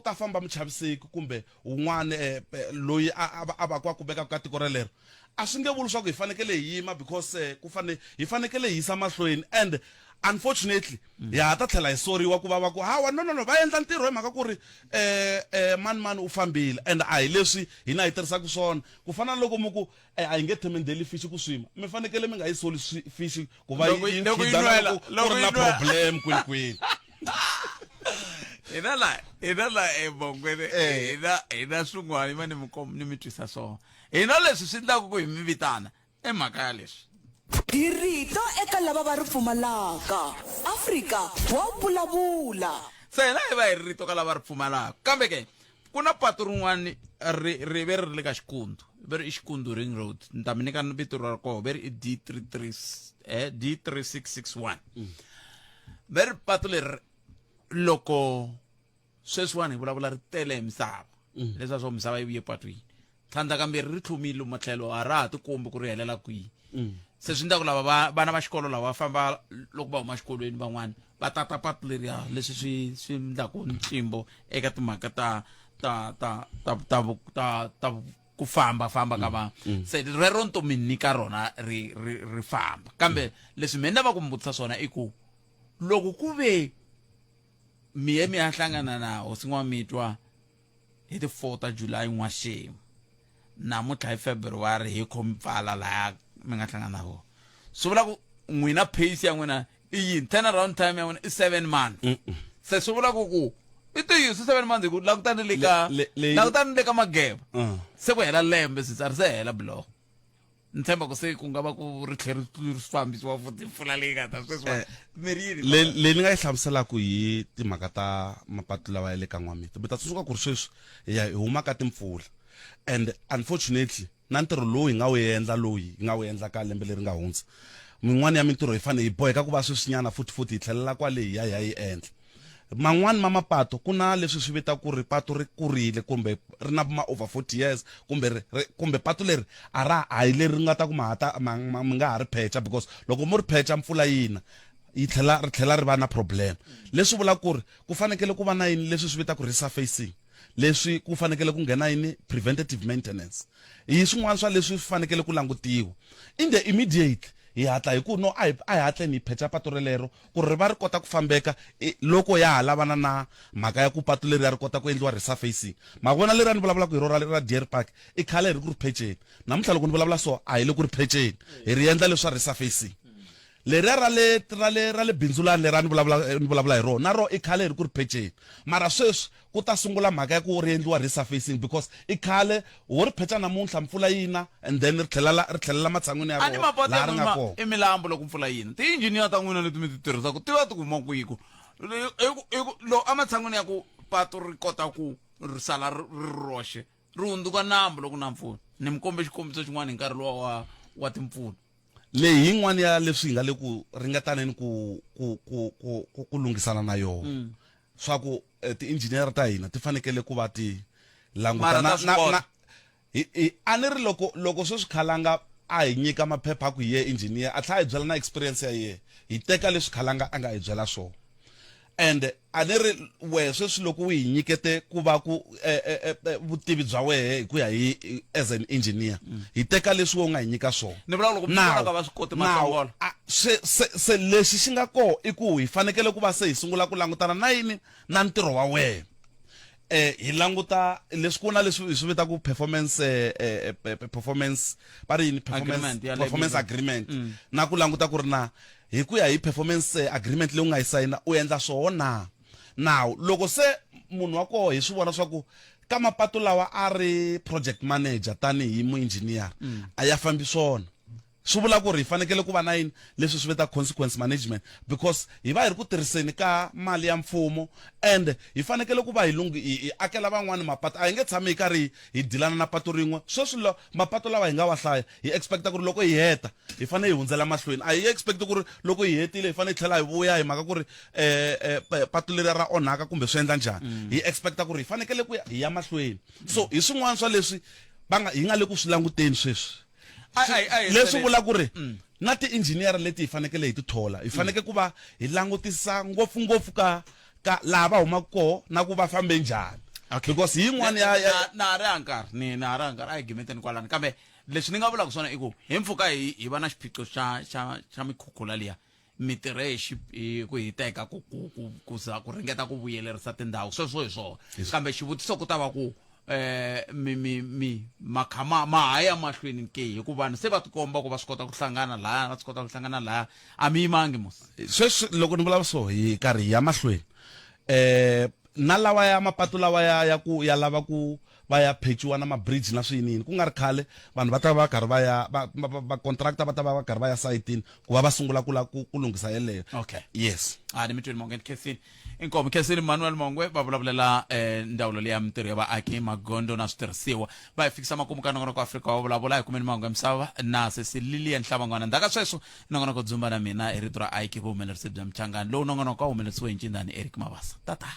ta famba muchaviseki kumbe un'wana loyi a va ku beka ka tiko relero a swi nge vuli swa ku hi fanekele hi yima because hi fanekele hi yisa mahlweni and unfortunately ha ta tlhela hi soriwa ku va ku hawa no va endla ntirho hi mhaka ku ri mani u fambile and a hi leswi hina hi tirhisaka swona ku fana na loko mi ku a hi nge themendeli fishi ku swima mi fanekele mi nga yi soli fishi ku va yi ku ri na problem kwini hina la ebongwene hina swin'wana va ni mi twisa swona hina leswi swi endlaka ku hi mi vitana emhaka ya leswi Dirito eka lava va ri pfumalaka Afrika wa vulavula se hina hi va hi rito ka lava ri pfumalaka kambe ke ku na patu rin'wana ri ve ri le ka Xikundu ve ri i Xikundu Ring Road ni ta mi nyika vito ra koho ve ri i D3661 ve ri patu leri loko sweswiwani hi vulavula ri tele hi misava leswiya swo misava yi vuye patwini tlhandla kambirhi ri tlhumile matlhelo a ra ha tikombi ku ri helela kwihi se swi endlaku lava vana va xikolo lava va famba loko va huma xikolweni van'wani va tata patu leriya leswi swi endlaku ntlimbo eka timhaka ta ku famba ka vanhu se rero nto mi nyika rona ri famba kambe leswi mi va ku mi vutisa swona i ku loko ku ve mi ya hlangana na hosi N'wamitwa hi ti 4 ta July n'waxemu namuntlha hi February hi khompfala laha mi nga hlangana ho swi vula ku n'wina pace ya n'wina i yini turnaround time ya n'wina i 7 months se swi vula ku i tiyisi 7 months ku langutani le ka mageba se ku hela lembe swi se hela block ni tshemba ku se ku nga va ku ri tlheri fambisiwa futhi mpfula leyi nga ta sweswi leyi ni nga yi hlamuselaka hi timhaka ta mapatu lawa ya le ka N'wamiti mi ta tsundzuka ku ri sweswi hi huma ka timpfula and unfortunately na ntirho lowu hi nga wu endla ka lembe leri nga hundza min'wana ya mintirho hi fanele hi boheka ku va sweswinyana futhi hi tlhelela kwale hi ya yi endla man'wani ma mapatu ku na leswi swi vita ku ri patu ri kurile kumbe ri na ma over 40 years kumbe patu leri a hi leri nga ta ku mi nga ha ri phecha because loko mu ri phecha mpfula yina ri tlhela ri va na problem leswi vula ku ri ku fanekele ku va na yini leswi swi vita ku resurfacing leswi ku fanekele ku nghena yini preventative maintenance hi swin'wana swa leswi fanekele ku langutiwa in the immediate hi hatla hi ku no a hi hatleni hi phecha patu relero ku ri va ri kota ku fambeka loko ya lavana na mhaka ya ku patu leri ya ri kota ku endliwa resurfacing mavona leri a ni vulavulaka hi rona ra Deer Park i khale ri ku ri phecheni namuntlha loko ni vulavula so a hi le ku ri phecheni hi ri endla leswa resurfacing leri ra le bindzulani leri ni vulavula hi rona na ro i khale ri ku ri phecheni mara sweswi ku ta sungula mhaka ya ku ri endliwa resurfacing because i khale wo ri phecha namuntlha mpfula yina and then ri tlhelela matshan'wini ya rona laha ri nga kona i milambu loko mpfula yina ti-engineer ta n'wina leti mi ti tirhisaka ti va ti kuma kwiku lo amatshan'wini ya ku patu ri kota ku ri sala ri roxe ri hundzuka nambu loko na mpfula ni mi kombe xikombiso xin'wana hi nkarhi lowa wa timpfula leyi yin'wana ya leswi hi nga le ku ringataneni ku lunghisana na yona swa ku ti-engineer ta hina ti fanekele ku va ti langutana a ni ri loko sweswi khalanga a hi nyika maphepha ku hi ye engineer a tlha hi byela na experience ya ye hi teka leswi khalanga a nga hi byela swona and a ni ri we sweswi loko u hi nyikete ku va ku vutivi bya wehe hi ku ya hi as an engineer hi teka leswi wo nga hi nyika swona ni vula loko ka va swi koti mahlongola se lexi xi nga koho i ku hi fanekele ku va se hi sungula ku langutana na yini na ntirho wa wena hi languta leswi ku na leswi hi swi vitaka performance va ri yini performance agreement na ku languta ku ri na hi ku ya hi performance agreement leyi u nga yi sayina u endla swona now loko se munhu wa koho hi swi vona swa ku ka mapatu lawa a ri project manager tanihi muengineer a ya fambi swona swi vula ku ri hi fanekele ku va na yini leswi swi vita consequence management because hi va hi ri ku tirhiseni ka mali ya mfumo and hi fanekele ku va hi akela van'wani mapatu a hi nge tshami hi karhi hi dilana na patu rin'we sweswi mapatu lawa hi nga wa hlaya hi expecta ku ri loko hi heta hi fanele hi hundzela mahlweni a hi expect ku ri loko hi hetile hi fanele hi tlhela hi vuya hi mhaka ku ri patu leri ra onhaka kumbe swi endla njhani hi expecta ku ri hi fanekele ku hi ya mahlweni so hi swin'wana swa leswi hi nga le ku swi languteni sweswi leswi vula ku ri na ti-engineer leti hi fanekele hi ti thola hi fanekele ku va hi langutisa ngopfungopfu ka laha va humaka koho na ku va fambe njhani because hi yin'wana na ha ri hankarhi a hi gimeteni kwalani kambe leswi ni nga vulaka swona i ku hi mpfuka hi va na xiphiqo xa mikhukhula liya mitirhe ku hi teka ku ringeta ku vuyelerisa tindhawu sweswo hi swona kambe xivutiso ku ta va ku makhama mahaya mahlweni ke hikuva vanhu se va tikomba ku va swi kota ku hlangana laha a mi yimangi mos sweswi loko ni vulavula so hi karhi hi ya mahlweni na lawa ya mapatu lawa ya lava ku va ya phechiwa na mabridge na swiyinini ku nga ri khale vanhu va ta va karhi va ya va contractor va ta va karhi va ya sayitini ku va sungula ku lunghisa yeleyo okay yes ni mi twini mongweni khesini inkomo khesini Manuel Mongwe va vulavulela ndawulo leya mitirho ya vaaki magondo na switirhisiwa va hi fikisa makumu ka nongonoko Afrika va vulavula hi kumeni Mangwe misava na Cecilia Nhlabangwana ndaka sweswo nongonoko dzumba na mina hi rito ra aiki vuhumelerisi bya mchangani lowu nongonoko wa humelerisiwe hi Ncindani Eric Mabasa tata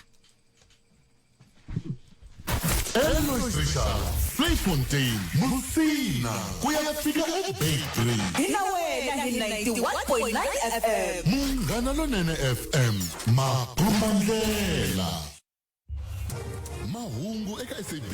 Fleetfontein, Musina, kuyafika eBakery. Hina wena hi 91.9 FM. Munghana Lonene FM, Makumbandlela. Mahungu eka SABC